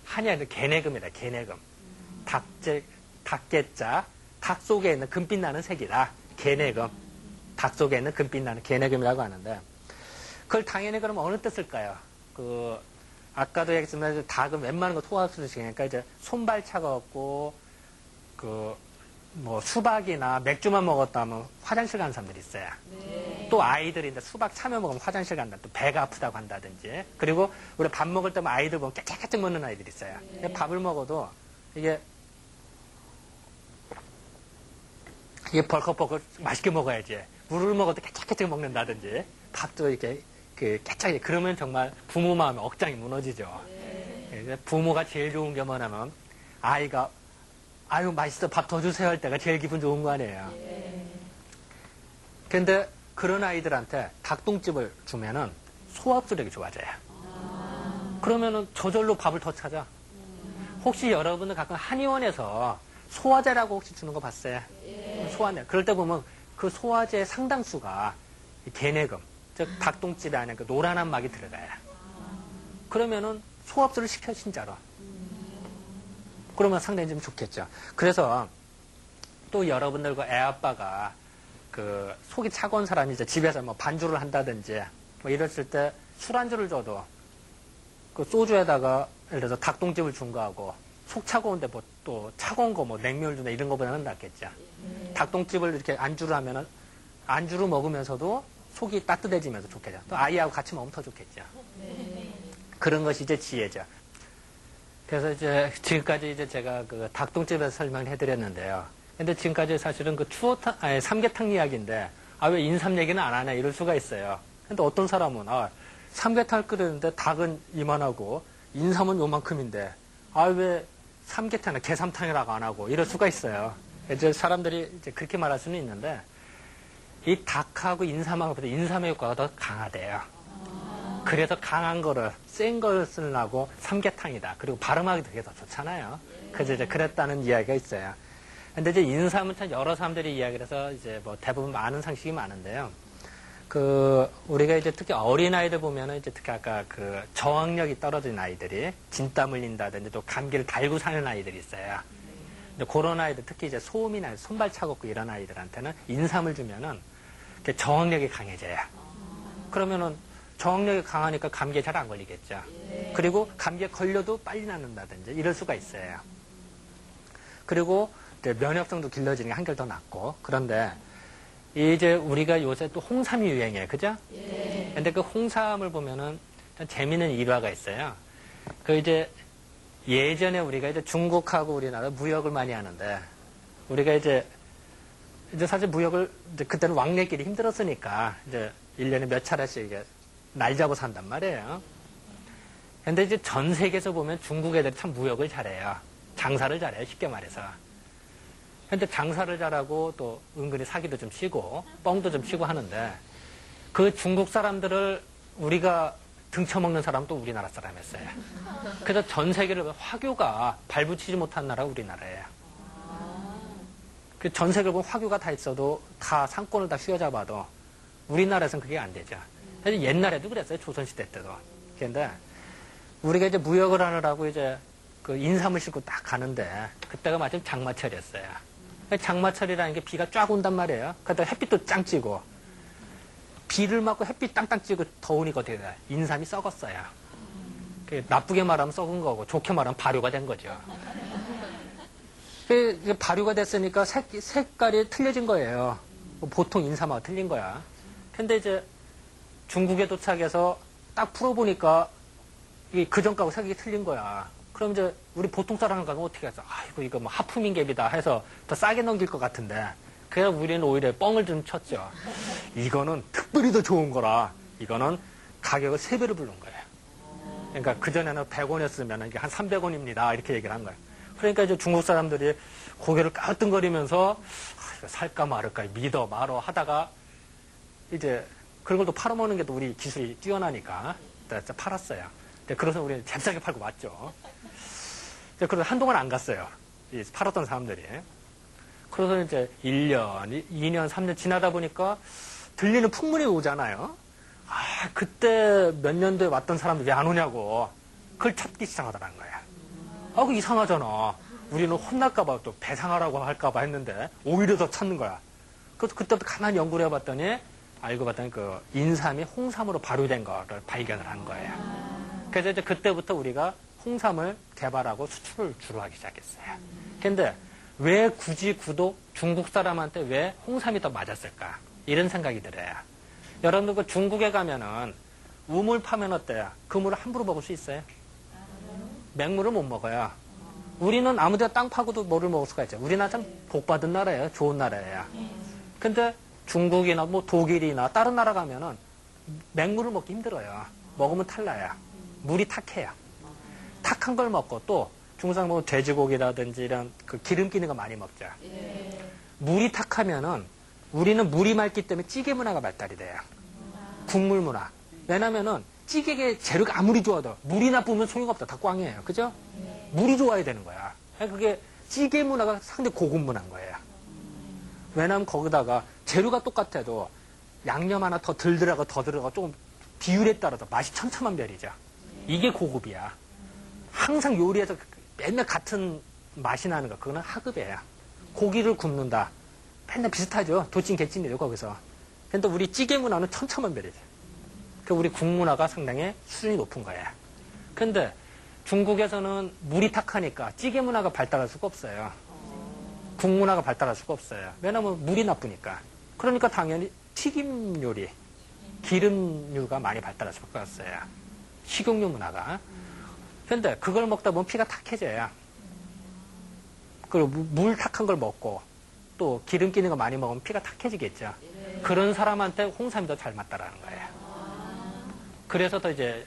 한약의 개내금이다. 개내금. 닭개자, 닭 속에 있는 금빛 나는 색이다. 개내금. 닭 속에 있는 금빛 나는 개내금이라고 하는데, 그걸 당연히 그러면 어느 때 쓸까요? 아까도 얘기했지만 닭은 웬만한 거 소화흡수를 시키니까 이제 손발 차가웠고, 수박이나 맥주만 먹었다면 화장실 가는 사람들이 있어요. 네. 또 아이들인데 수박 차며 먹으면 화장실 간다. 또 배가 아프다고 한다든지. 그리고 우리 밥 먹을 때면 아이들 보면 깨끗깨끗 먹는 아이들이 있어요. 네. 밥을 먹어도 이게 벌컥벌컥 맛있게 먹어야지. 물을 먹어도 깨끗깨끗 먹는다든지. 밥도 이렇게 깨끗하게. 그러면 정말 부모 마음에 억장이 무너지죠. 네. 부모가 제일 좋은 게 뭐냐면 아이가 아유, 맛있어. 밥 더 주세요 할 때가 제일 기분 좋은 거 아니에요. 근데 그런 아이들한테 닭똥집을 주면은 소화흡수력이 좋아져요. 그러면은 저절로 밥을 더 찾아. 혹시 여러분들 가끔 한의원에서 소화제라고 혹시 주는 거 봤어요? 소화제. 그럴 때 보면 그 소화제의 상당수가 개내금, 즉 닭똥집에 안에 그 노란한 막이 들어가요. 그러면은 소화흡수를 시켜, 진짜로. 그러면 상당히 좀 좋겠죠. 그래서 또 여러분들과 애아빠가 속이 차가운 사람이 이제 집에서 뭐 반주를 한다든지 뭐 이랬을 때 술안주를 줘도 그 소주에다가 예를 들어서 닭똥집을 준 거하고 속 차가운데 뭐 또 차가운 거 뭐 냉면을 주나 이런 거보다는 낫겠죠. 닭똥집을 이렇게 안주를 하면은 안주를 먹으면서도 속이 따뜻해지면서 좋겠죠. 또 아이하고 같이 먹으면 더 좋겠죠. 그런 것이 이제 지혜죠. 그래서 이제 지금까지 이제 제가 그 닭똥집에서 설명을 해드렸는데요. 근데 지금까지 사실은 삼계탕 이야기인데, 왜 인삼 얘기는 안 하냐 이럴 수가 있어요. 근데 어떤 사람은, 삼계탕을 끓이는데 닭은 이만하고, 인삼은 요만큼인데, 왜 삼계탕이나 게삼탕이라고 안 하고 이럴 수가 있어요. 이제 사람들이 이제 그렇게 말할 수는 있는데, 이 닭하고 인삼하고 보다 인삼의 효과가 더 강하대요. 그래서 강한 거를, 센 걸 쓰려고 삼계탕이다. 그리고 발음하기 되게 더 좋잖아요. 그래서 이제 그랬다는 이야기가 있어요. 근데 이제 인삼은 참 여러 사람들이 이야기를 해서 이제 뭐 대부분 많은 상식이 많은데요. 우리가 이제 특히 어린아이들 보면은 이제 특히 아까 저항력이 떨어진 아이들이 진땀 흘린다든지 또 감기를 달고 사는 아이들이 있어요. 근데 그런 아이들, 특히 이제 소음이나 손발 차갑고 이런 아이들한테는 인삼을 주면은 저항력이 강해져요. 그러면은 저항력이 강하니까 감기에 잘 안 걸리겠죠. 그리고 감기에 걸려도 빨리 낫는다든지 이럴 수가 있어요. 그리고 이제 면역성도 길러지는 게 한결 더 낫고. 그런데 이제 우리가 요새 또 홍삼이 유행이에요. 그죠? 근데 그 홍삼을 보면은 좀 재미있는 일화가 있어요. 그 이제 예전에 우리가 이제 중국하고 우리나라 무역을 많이 하는데 우리가 이제 사실 무역을 이제 그때는 왕래길이 힘들었으니까 이제 1년에 몇 차례씩 이게 날 잡고 산단 말이에요. 근데 이제 전 세계에서 보면 중국 애들이 참 무역을 잘해요. 장사를 잘해요. 쉽게 말해서. 근데 장사를 잘하고 또 은근히 사기도 좀 치고 뻥도 좀 치고 하는데 그 중국 사람들을 우리가 등쳐먹는 사람은 또 우리나라 사람이었어요. 그래서 전 세계를 화교가 발붙이지 못한 나라가 우리나라예요. 그 전 세계를 보면 화교가 다 있어도 다 상권을 다 휘어잡아도 우리나라에서는 그게 안 되죠. 사실 옛날에도 그랬어요. 조선시대 때도. 그런데 우리가 이제 무역을 하느라고 이제 그 인삼을 싣고 딱 가는데 그때가 마침 장마철이었어요. 장마철이라는 게 비가 쫙 온단 말이에요. 그러다 햇빛도 짱 찌고 비를 맞고 햇빛 땅땅 찌고 더우니까 어떻게 돼요? 인삼이 썩었어요. 나쁘게 말하면 썩은 거고 좋게 말하면 발효가 된 거죠. 발효가 됐으니까 색깔이 틀려진 거예요. 보통 인삼하고 틀린 거야. 근데 이제 중국에 도착해서 딱 풀어보니까 그 전하고 색이 틀린 거야. 그럼 이제 우리 보통 사람은 가면 어떻게 해서 아이고 이거 뭐 하품인갑이다 해서 더 싸게 넘길 것 같은데 그래서 우리는 오히려 뻥을 좀 쳤죠. 이거는 특별히 더 좋은 거라 이거는 가격을 3배로 부른 거예요. 그러니까 그전에는 100원이었으면 이게 한 300원입니다. 이렇게 얘기를 한 거예요. 그러니까 이제 중국 사람들이 고개를 까뜩거리면서 이거 살까 말을까 믿어 말어 하다가 이제 그런 걸 또 팔아먹는 게 또 우리 기술이 뛰어나니까 팔았어요. 그래서 우리는 잽싸게 팔고 왔죠. 그래서 한동안 안 갔어요. 팔았던 사람들이. 그래서 이제 1년, 2년, 3년 지나다 보니까 들리는 풍문이 오잖아요. 아, 그때 몇 년도에 왔던 사람들 왜 안 오냐고. 그걸 찾기 시작하더라는 거예요. 아, 그거 이상하잖아. 우리는 혼날까봐 또 배상하라고 할까봐 했는데 오히려 더 찾는 거야. 그래서 그때부터 가만히 연구를 해봤더니 알고 봤더니 그 인삼이 홍삼으로 발효된 거를 발견을 한 거예요. 그래서 이제 그때부터 우리가 홍삼을 개발하고 수출을 주로 하기 시작했어요. 근데 왜 굳이 구도 중국 사람한테 왜 홍삼이 더 맞았을까? 이런 생각이 들어요. 여러분들 그 중국에 가면은 우물 파면 어때요? 그 물을 함부로 먹을 수 있어요? 맹물을 못 먹어요. 우리는 아무데나 땅 파고도 뭐를 먹을 수가 있죠. 우리나라 참 복받은 나라예요. 좋은 나라예요. 근데 중국이나 뭐 독일이나 다른 나라 가면은 맹물을 먹기 힘들어요. 먹으면 탈나요. 물이 탁해요. 탁한 걸 먹고 또 중국 사람 뭐 돼지고기라든지 이런 그 기름 끼는 거 많이 먹죠. 물이 탁하면은 우리는 물이 맑기 때문에 찌개 문화가 발달이 돼요. 국물 문화. 왜냐면은 찌개의 재료가 아무리 좋아도 물이 나쁘면 소용없다. 다 꽝이에요. 그죠? 물이 좋아야 되는 거야. 그게 찌개 문화가 상당히 고급 문화인 거예요. 왜냐면 거기다가 재료가 똑같아도 양념 하나 더 덜 들어가고 더 들어가고 조금 비율에 따라서 맛이 천차만별이죠. 이게 고급이야. 항상 요리에서 맨날 같은 맛이 나는 거 그거는 하급이에요. 고기를 굽는다. 맨날 비슷하죠. 도찐 개찐이죠 거기서. 근데 우리 찌개 문화는 천차만별이죠. 그 우리 국 문화가 상당히 수준이 높은 거예요. 근데 중국에서는 물이 탁하니까 찌개 문화가 발달할 수가 없어요. 국 문화가 발달할 수가 없어요. 왜냐면 물이 나쁘니까. 그러니까 당연히 튀김 요리, 기름류가 많이 발달할 수밖에 없어요. 식용유 문화가. 근데 그걸 먹다 보면 피가 탁해져요. 그리고 물 탁한 걸 먹고 또 기름 끼는 거 많이 먹으면 피가 탁해지겠죠. 그런 사람한테 홍삼이 더 잘 맞다라는 거예요. 그래서 더 이제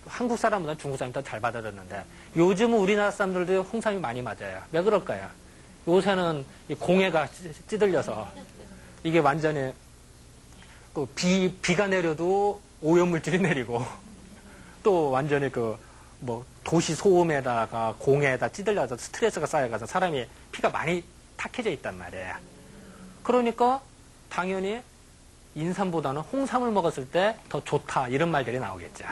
한국 사람보다 중국 사람이 더 잘 받아들였는데 요즘은 우리나라 사람들도 홍삼이 많이 맞아요. 왜 그럴까요? 요새는 이 공해가 찌들려서 이게 완전히 그 비가 내려도 오염물질이 내리고 또 완전히 그 뭐 도시 소음에다가 공해에다 찌들려서 스트레스가 쌓여가서 사람이 피가 많이 탁해져 있단 말이에요. 그러니까 당연히 인삼보다는 홍삼을 먹었을 때 더 좋다 이런 말들이 나오겠죠.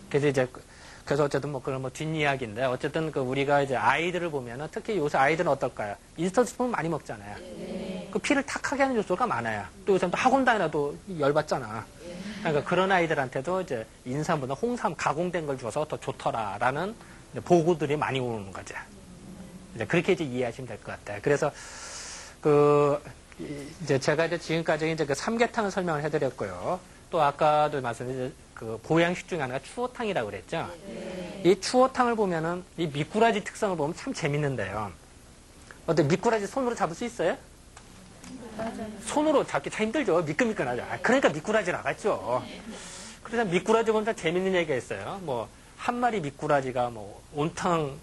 그래서 어쨌든 뭐 그런 뭐 뒷이야기인데 어쨌든 그 우리가 이제 아이들을 보면은 특히 요새 아이들은 어떨까요? 인스턴트 스푼 많이 먹잖아요. 그 피를 탁하게 하는 요소가 많아요. 또 요새 또 학원 다니나도 열받잖아. 그러니까 그런 아이들한테도 이제 인삼보다 홍삼 가공된 걸 줘서 더 좋더라라는 보고들이 많이 오는 거죠. 이제 그렇게 이제 이해하시면 될 것 같아요. 그래서 이제 제가 이제 지금까지 이제 그 삼계탕을 설명을 해드렸고요. 또 아까도 말씀드린 그 보양식 중에 하나가 추어탕이라고 그랬죠. 이 추어탕을 보면은 이 미꾸라지 특성을 보면 참 재밌는데요. 어때 미꾸라지 손으로 잡을 수 있어요? 손으로 잡기 참 힘들죠. 미끈미끈하죠. 그러니까 미꾸라지 나갔죠. 그래서 미꾸라지 보면 참 재밌는 얘기가 있어요. 뭐 한 마리 미꾸라지가 뭐 온탕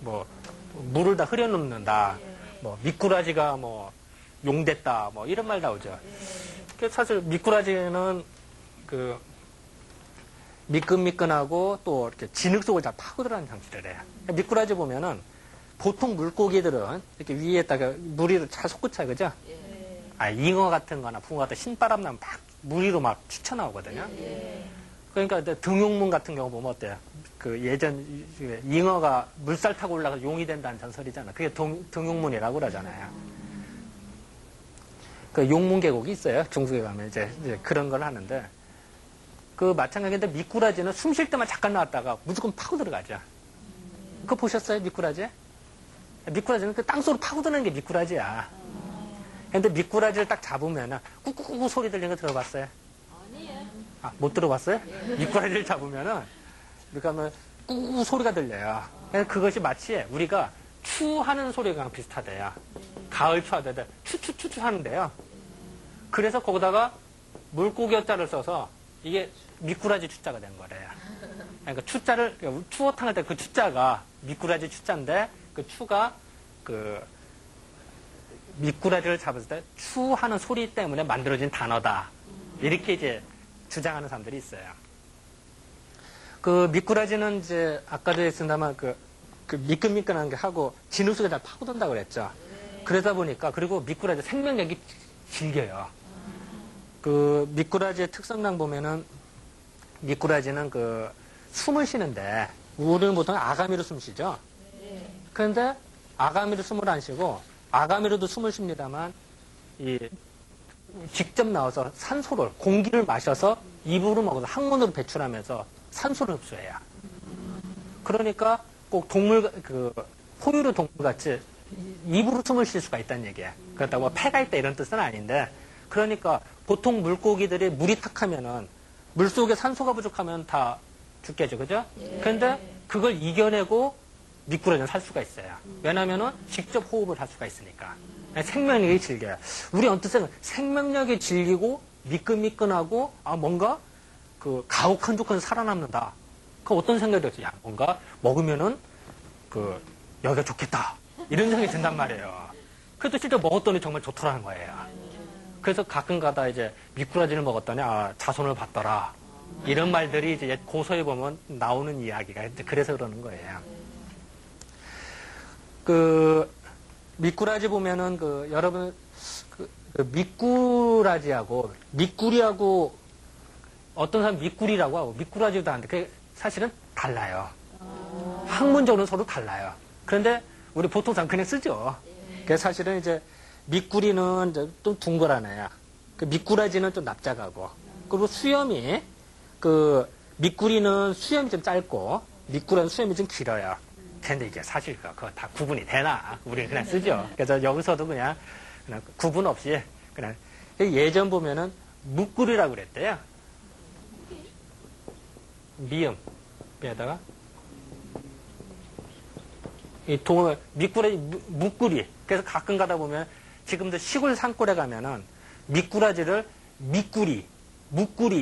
뭐 물을 다 흐려놓는다. 뭐 미꾸라지가 뭐 용됐다. 뭐 이런 말 나오죠. 그래서 사실 미꾸라지는 그 미끈미끈하고 또 이렇게 진흙 속을 잘 파고 들어가는 장치를 해요. 미꾸라지 보면은 보통 물고기들은 이렇게 위에다가 물 위로 잘 솟구쳐요, 그죠? 잉어 같은 거나 붕어 같은 신바람 나면 막 물 위로 막 튀쳐나오거든요. 그러니까 등용문 같은 경우 보면 어때요? 그 예전 잉어가 물살 타고 올라가서 용이 된다는 전설이잖아. 그게 등용문이라고 그러잖아요. 그 용문 계곡이 있어요. 중국에 가면 이제 그런 걸 하는데 그 마찬가지인데 미꾸라지는 숨 쉴 때만 잠깐 나왔다가 무조건 파고 들어가죠. 그거 보셨어요, 미꾸라지? 미꾸라지는 그 땅속으로 파고드는 게 미꾸라지야. 근데 미꾸라지를 딱 잡으면 꾹꾹꾹 소리 들리는 거 들어봤어요? 아니에요. 못 들어봤어요? 미꾸라지를 잡으면은 그러니까 꾹꾹 소리가 들려요. 그것이 마치 우리가 추하는 소리가 비슷하대요. 가을 추하대요. 추추추추 하는데요. 그래서 거기다가 물고기 어자를 써서 이게 미꾸라지 추자가 된 거래요. 그러니까 추자를 추어탕 할 때 그 추자가 미꾸라지 추자인데 그 추가 그 미꾸라지를 잡았을 때 추하는 소리 때문에 만들어진 단어다. 이렇게 이제 주장하는 사람들이 있어요. 그 미꾸라지는 이제 아까도 했습니다만 그 미끈미끈한 게 하고 진흙 속에 다 파고든다고 그랬죠. 그러다 보니까 그리고 미꾸라지 생명력이 길겨요. 그 미꾸라지의 특성상 보면은 미꾸라지는 그 숨을 쉬는데 우리는 보통 아가미로 숨 쉬죠. 그런데 아가미로 숨을 안 쉬고 아가미로도 숨을 쉽니다만 직접 나와서 산소를 공기를 마셔서 입으로 먹어서 항문으로 배출하면서 산소를 흡수해요. 그러니까 꼭 동물 그 포유류 동물같이 입으로 숨을 쉴 수가 있다는 얘기예요. 그렇다고 뭐 폐가 있다 이런 뜻은 아닌데 그러니까 보통 물고기들이 물이 탁하면은 물속에 산소가 부족하면 다 죽겠죠, 그죠? 그런데 그걸 이겨내고 미꾸라지는 살 수가 있어요. 왜냐면은 직접 호흡을 할 수가 있으니까. 생명력이 질겨요. 우리 언뜻 생명력이 질기고 미끈미끈하고 뭔가 그 가혹한 조건에서 살아남는다. 그 어떤 생각이 들었어요? 야, 뭔가 먹으면은 그 여기가 좋겠다. 이런 생각이 든단 말이에요. 그래도 실제 먹었더니 정말 좋더라는 거예요. 그래서 가끔 가다 이제 미꾸라지를 먹었더니 자손을 받더라. 이런 말들이 이제 고서에 보면 나오는 이야기가 그래서 그러는 거예요. 그 미꾸라지 보면은 여러분 그 미꾸라지하고 미꾸리하고 어떤 사람 미꾸리라고 하고 미꾸라지도 하는데 그게 사실은 달라요. 학문적으로는 서로 달라요. 그런데 우리 보통 사람 그냥 쓰죠. 그래서 사실은 이제 미꾸리는 이제 좀 둥그라네요. 그 미꾸라지는 좀 납작하고 그리고 수염이 미꾸리는 수염이 좀 짧고 미꾸라지는 수염이 좀 길어요. 근데 이게 사실 그거 다 구분이 되나? 우리는 그냥 쓰죠. 그래서 여기서도 그냥 구분 없이 그냥 예전 보면은 묵꾸리라고 그랬대요. 미음에다가 미꾸라지 묵꾸리. 그래서 가끔 가다 보면 지금도 시골 산골에 가면은 미꾸라지를 묵꾸리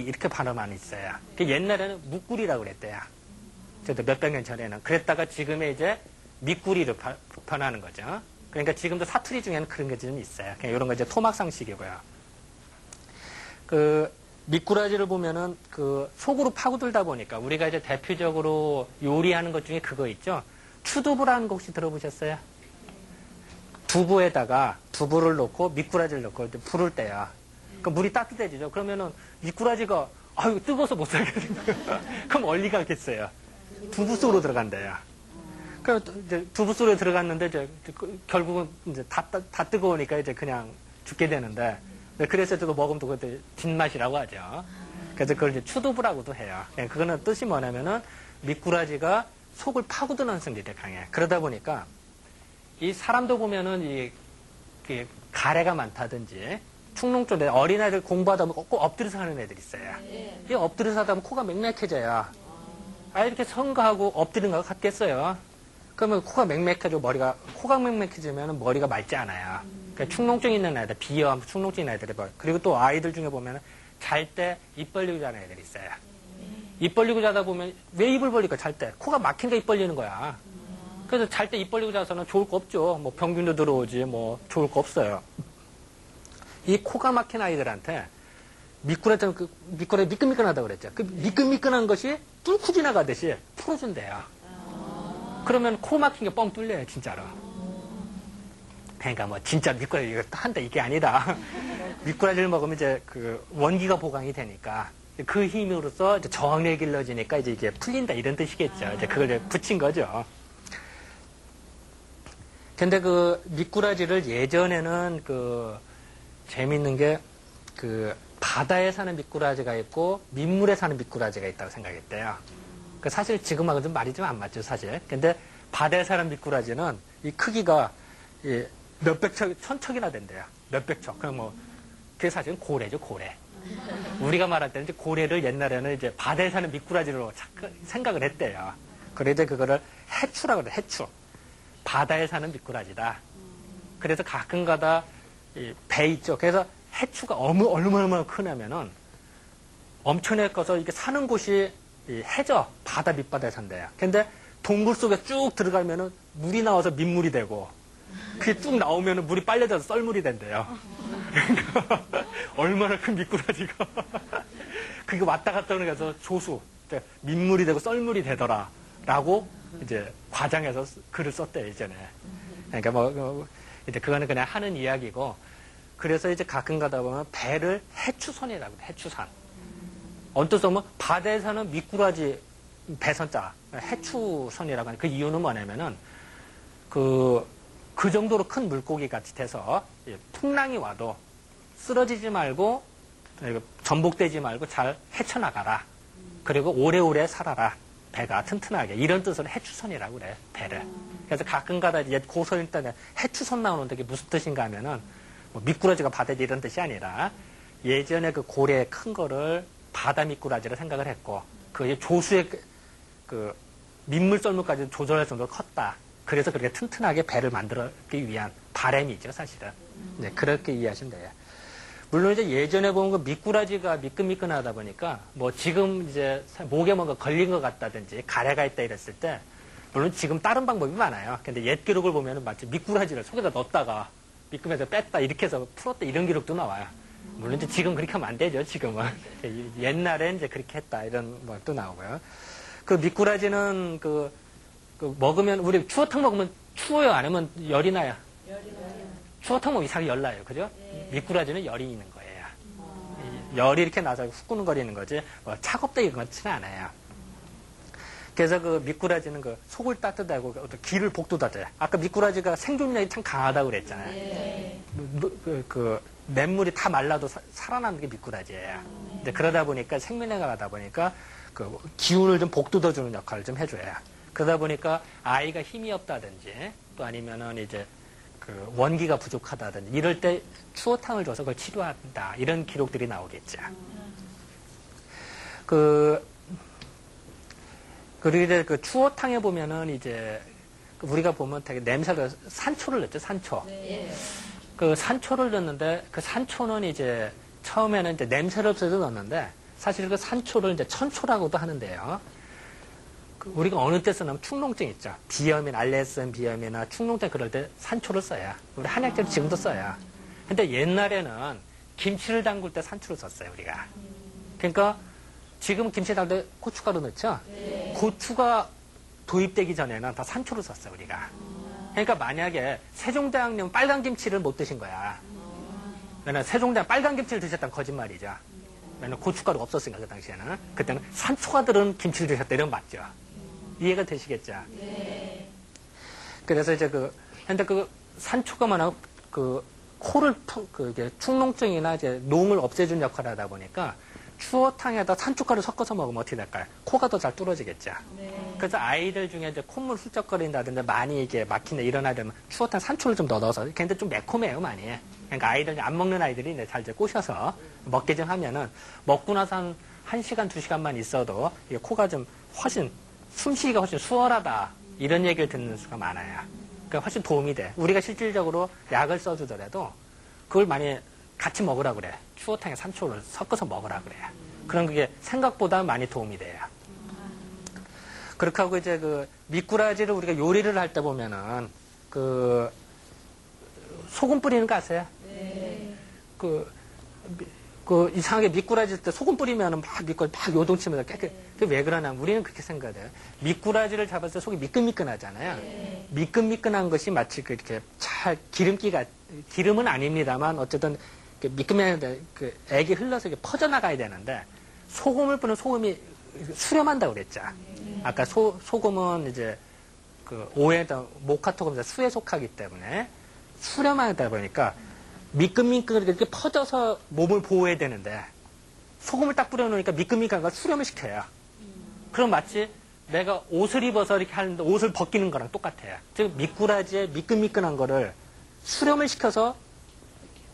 이렇게 발음하는 있어요. 옛날에는 묵꾸리라고 그랬대요. 저도 몇백 년 전에는. 그랬다가 지금의 이제 미꾸리로 변하는 거죠. 그러니까 지금도 사투리 중에는 그런 게 좀 있어요. 그냥 이런 거 이제 토막상식이고요. 미꾸라지를 보면은 속으로 파고들다 보니까 우리가 이제 대표적으로 요리하는 것 중에 그거 있죠. 추두부라는 거 혹시 들어보셨어요? 두부에다가 두부를 넣고 미꾸라지를 넣고 불을 때요. 그 물이 따뜻해지죠. 그러면은 미꾸라지가 뜨거워서 못 살겠어요. 그럼 어디 가겠어요? 두부 속으로 들어간대요. 그럼 이제 두부 속으로 들어갔는데 이제 결국은 이제 다 뜨거우니까 이제 그냥 죽게 되는데 그래서 또 먹으면 또 그때 뒷맛이라고 하죠. 그래서 그걸 이제 추두부라고도 해요. 그거는 뜻이 뭐냐면은 미꾸라지가 속을 파고드는 성질이 강해. 그러다 보니까 이 사람도 보면은 이 가래가 많다든지 충농 쪽에 어린아이들 공부하다 보면 꼭 엎드려서 하는 애들 있어요. 이 엎드려서 하다 보면 코가 맹맥해져요. 아, 이렇게 성가하고 엎드리는 거가 같겠어요. 그러면 코가 맹맥해지고 코가 맹맥해지면 머리가 맑지 않아요. 그러니까 충농증 있는 아이들, 비염, 충농증 있는 아이들이 그리고 또 아이들 중에 보면 잘 때 입 벌리고 자는 애들이 있어요. 입 벌리고 자다 보면 왜 입을 벌릴까? 잘 때 코가 막힌 게 입 벌리는 거야. 그래서 잘 때 입 벌리고 자서는 좋을 거 없죠. 뭐 병균도 들어오지 뭐 좋을 거 없어요. 이 코가 막힌 아이들한테 미꾸라지는 미꾸라지 미끈미끈하다고 그랬죠. 그 미끈미끈한 것이 뚫고 지나가듯이 풀어준대요. 그러면 코 막힌 게 뻥 뚫려요, 진짜로. 그러니까 뭐 진짜 미꾸라지 이거 한다 이게 아니다. 미꾸라지를 먹으면 이제 그 원기가 보강이 되니까 그 힘으로써 이제 저항력이 길러지니까 이제 이게 풀린다 이런 뜻이겠죠. 이제 그걸 이제 붙인 거죠. 근데 그 미꾸라지를 예전에는 재밌는 게 바다에 사는 미꾸라지가 있고 민물에 사는 미꾸라지가 있다고 생각했대요. 사실 지금하고 좀 말이 좀 안 맞죠, 사실. 근데 바다에 사는 미꾸라지는 이 크기가 몇백 척, 천척이나 된대요. 몇백 척. 그럼 그게 사실은 고래죠, 고래. 우리가 말할 때는 이제 고래를 옛날에는 이제 바다에 사는 미꾸라지로 생각을 했대요. 그래서 그거를 해추라고 그래요, 해추. 바다에 사는 미꾸라지다. 그래서 가끔 가다 배 있죠. 그래서 해추가 얼마나 크냐면은 엄청나게 커서 이게 사는 곳이 해저, 바다 밑바다에 산대요. 근데 동굴 속에 쭉 들어가면은 물이 나와서 민물이 되고 그게 쭉 나오면은 물이 빨려져서 썰물이 된대요. 그러니까 얼마나 큰 미꾸라지가 그게 왔다 갔다 하는 게서 조수, 민물이 되고 썰물이 되더라. 라고 이제 과장해서 글을 썼대요, 이전에. 그러니까 이제 그거는 그냥 하는 이야기고 그래서 이제 가끔 가다 보면 배를 해추선이라고 해요, 해추선. 언뜻 보면 바다에 사는 미꾸라지 배선자, 해추선이라고 하는 그 이유는 뭐냐면은 그 정도로 큰 물고기 같이 돼서 풍랑이 와도 쓰러지지 말고 전복되지 말고 잘 헤쳐나가라. 그리고 오래오래 살아라. 배가 튼튼하게. 이런 뜻으로 해추선이라고 그래요, 배를. 그래서 가끔 가다 옛 고서 일단에 해추선 나오는데 그게 무슨 뜻인가 하면은 미꾸라지가 바다에 이런 뜻이 아니라 예전에 그 고래 큰 거를 바다 미꾸라지로 생각을 했고 그 조수의 민물 썰물까지 조절할 정도로 컸다. 그래서 그렇게 튼튼하게 배를 만들기 위한 바람이죠, 사실은. 네, 그렇게 이해하시면 돼요. 물론 이제 예전에 보면 그 미꾸라지가 미끈미끈하다 보니까 뭐 지금 이제 목에 뭔가 걸린 것 같다든지 가래가 있다 이랬을 때 물론 지금 다른 방법이 많아요. 근데 옛 기록을 보면은 마치 미꾸라지를 속에다 넣었다가 미끄면서 뺐다 이렇게 해서 풀었다 이런 기록도 나와요. 물론 이제 지금 그렇게 하면 안 되죠, 지금은. 옛날엔 이제 그렇게 했다 이런 것도 나오고요. 그 미꾸라지는 먹으면 우리 추어탕 먹으면 추워요, 안 하면 열이 나요? 열이 나요. 추어탕 먹으면 이상하게 열 나요, 그죠? 네. 미꾸라지는 열이 있는 거예요. 열이 이렇게 나서 후끈거리는 거지 차갑다 이런 것은 않아요. 그래서 그 미꾸라지는 속을 따뜻하고 어떤 기를 복돋아줘요. 아까 미꾸라지가 생존력이 참 강하다고 그랬잖아요. 네. 냇물이 다 말라도 살아남는 게 미꾸라지예요. 근데 그러다 보니까 생명력이 가다 보니까 기운을 좀 복돋아주는 역할을 좀 해줘요. 그러다 보니까 아이가 힘이 없다든지 또 아니면은 이제 원기가 부족하다든지 이럴 때 추어탕을 줘서 그걸 치료한다 이런 기록들이 나오겠죠. 그리고 이제 추어탕에 보면은 이제 우리가 보면 되게 냄새가 산초를 넣죠, 산초. 네. 산초를 넣는데 그 산초는 이제 처음에는 이제 냄새를 없애서 넣는데 사실 그 산초를 이제 천초라고도 하는데요. 우리가 어느 때 쓰냐면 축농증 있죠. 비염이나 알레르기 비염이나 축농증 그럴 때 산초를 써요. 우리 한약재로 지금도 써요. 근데 옛날에는 김치를 담글 때 산초를 썼어요, 우리가. 그러니까 지금 김치 담글 때 고춧가루 넣죠? 네. 고추가 도입되기 전에는 다 산초를 썼어요, 우리가. 그러니까 만약에 세종대왕님은 빨간 김치를 못 드신 거야. 왜냐면 세종대왕 빨간 김치를 드셨다는 거짓말이죠. 왜냐면 고춧가루가 없었으니까, 그 당시에는. 그때는 산초가 들은 김치를 드셨다, 이런 거 맞죠? 이해가 되시겠죠? 네. 그래서 이제 근데 산초가 뭐냐면 코를, 이게 축농증이나 이제 농을 없애준 역할을 하다 보니까 추어탕에다 산초가루 섞어서 먹으면 어떻게 될까요? 코가 더 잘 뚫어지겠죠. 네. 그래서 아이들 중에 이제 콧물 훌쩍거린다든지 많이 이게 막히네 이런 아이들은 추어탕 산초를 좀 넣어서 근데 좀 매콤해요 많이. 그러니까 아이들 안 먹는 아이들이 이제 잘 이제 꼬셔서 먹게 좀 하면은 먹고 나서 한 1시간, 2시간만 있어도 이게 코가 좀 훨씬 숨쉬기가 훨씬 수월하다 이런 얘기를 듣는 수가 많아요. 그러니까 훨씬 도움이 돼. 우리가 실질적으로 약을 써주더라도 그걸 많이 같이 먹으라 그래. 추어탕에 산초를 섞어서 먹으라 그래요. 그럼 그게 생각보다 많이 도움이 돼요. 그렇게 하고 이제 그 미꾸라지를 우리가 요리를 할 때 보면은 그 소금 뿌리는 거 아세요? 네. 그 이상하게 미꾸라지 때 소금 뿌리면은 막 미꾸라지 막 요동치면서 깨끗. 왜 그러냐면 우리는 그렇게 생각해요. 미꾸라지를 잡았을 때 속이 미끈미끈하잖아요. 네. 미끈미끈한 것이 마치 이렇게 잘 기름은 아닙니다만 어쨌든 미끈미끈한데 그 액이 흘러서 이렇게 퍼져나가야 되는데 소금을 뿌리면 소금이 수렴한다고 그랬죠. 아까 소금은 이제 그 오에다 모카토금에서 수에 속하기 때문에 수렴하다 보니까 미끈미끈하게 이렇게 퍼져서 몸을 보호해야 되는데 소금을 딱 뿌려놓으니까 미끈미끈한 걸 수렴을 시켜요. 그럼 마치 내가 옷을 입어서 이렇게 하는데 옷을 벗기는 거랑 똑같아요. 즉 미꾸라지의 미끈미끈한 거를 수렴을 시켜서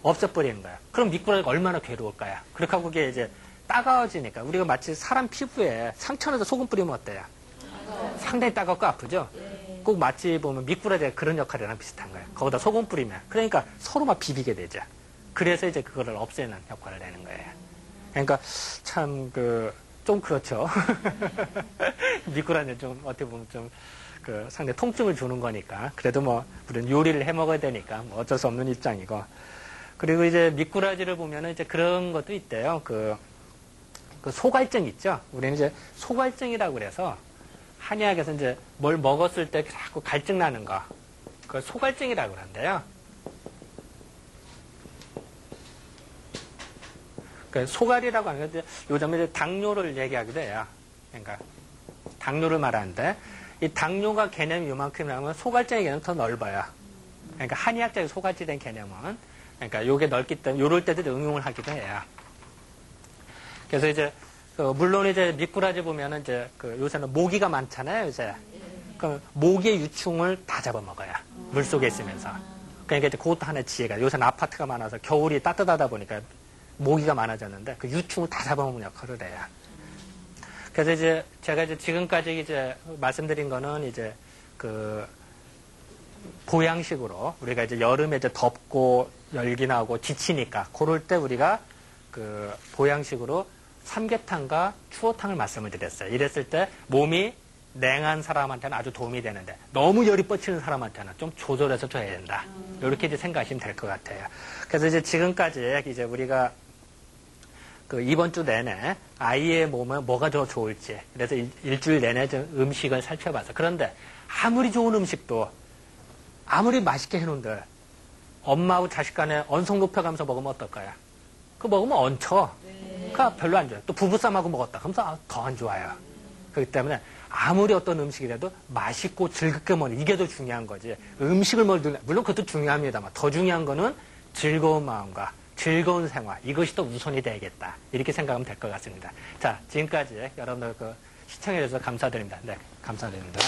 없애버리는 거야. 그럼 미꾸라지가 얼마나 괴로울까요? 그렇게 하고 그게 이제 따가워지니까 우리가 마치 사람 피부에 상처내서 소금 뿌리면 어때요? 상당히 따갑고 아프죠? 꼭 마치 보면 미꾸라지가 그런 역할이랑 비슷한 거예요. 거기다 소금 뿌리면. 그러니까 서로 막 비비게 되죠. 그래서 이제 그거를 없애는 역할을 내는 거예요. 그러니까 참 좀 그렇죠. 미꾸라지는 좀 어떻게 보면 좀 상당히 통증을 주는 거니까. 그래도 뭐 우리는 요리를 해 먹어야 되니까 뭐 어쩔 수 없는 입장이고. 그리고 이제 미꾸라지를 보면은 이제 그런 것도 있대요. 그 소갈증 있죠. 우리는 이제 소갈증이라고 그래서 한의학에서 이제 뭘 먹었을 때 자꾸 갈증 나는 거. 그걸 소갈증이라고 그러는데요. 그 소갈이라고 하는 건데 요즘에 이제 당뇨를 얘기하기도 해요. 그러니까 당뇨를 말하는데 이 당뇨가 개념이 요만큼이라면 소갈증의 개념은 더 넓어요. 그러니까 한의학적인 소갈증에 대한 개념은 그러니까 요게 넓기 때문에 요럴 때도 응용을 하기도 해요. 그래서 이제 물론 이제 미꾸라지 보면은 이제 요새는 모기가 많잖아요, 요새. 그 모기의 유충을 다 잡아먹어요. 물 속에 있으면서. 그러니까 이제 그것도 하나의 지혜가. 요새는 아파트가 많아서 겨울이 따뜻하다 보니까 모기가 많아졌는데 그 유충을 다 잡아먹는 역할을 해요. 그래서 이제 제가 이제 지금까지 이제 말씀드린 거는 이제 보양식으로 우리가 이제 여름에 이제 덥고 열기 나고 지치니까 그럴 때 우리가 보양식으로 삼계탕과 추어탕을 말씀을 드렸어요. 이랬을 때 몸이 냉한 사람한테는 아주 도움이 되는데 너무 열이 뻗치는 사람한테는 좀 조절해서 줘야 된다. 이렇게 이제 생각하시면 될 것 같아요. 그래서 이제 지금까지 이제 우리가 이번 주 내내 아이의 몸에 뭐가 더 좋을지 그래서 일주일 내내 좀 음식을 살펴봐서 그런데 아무리 좋은 음식도 아무리 맛있게 해놓은들 엄마하고 자식 간에 언성 높여가면서 먹으면 어떨까요? 그거 먹으면 얹혀. 그러니까 별로 안 좋아요. 또 부부쌈하고 먹었다. 그러면서 더 안 좋아요. 그렇기 때문에 아무리 어떤 음식이라도 맛있고 즐겁게 먹는 이게 더 중요한 거지. 음식을 물론 그것도 중요합니다만 더 중요한 거는 즐거운 마음과 즐거운 생활 이것이 더 우선이 되겠다. 이렇게 생각하면 될 것 같습니다. 자, 지금까지 여러분들 시청해 주셔서 감사드립니다. 네, 감사드립니다.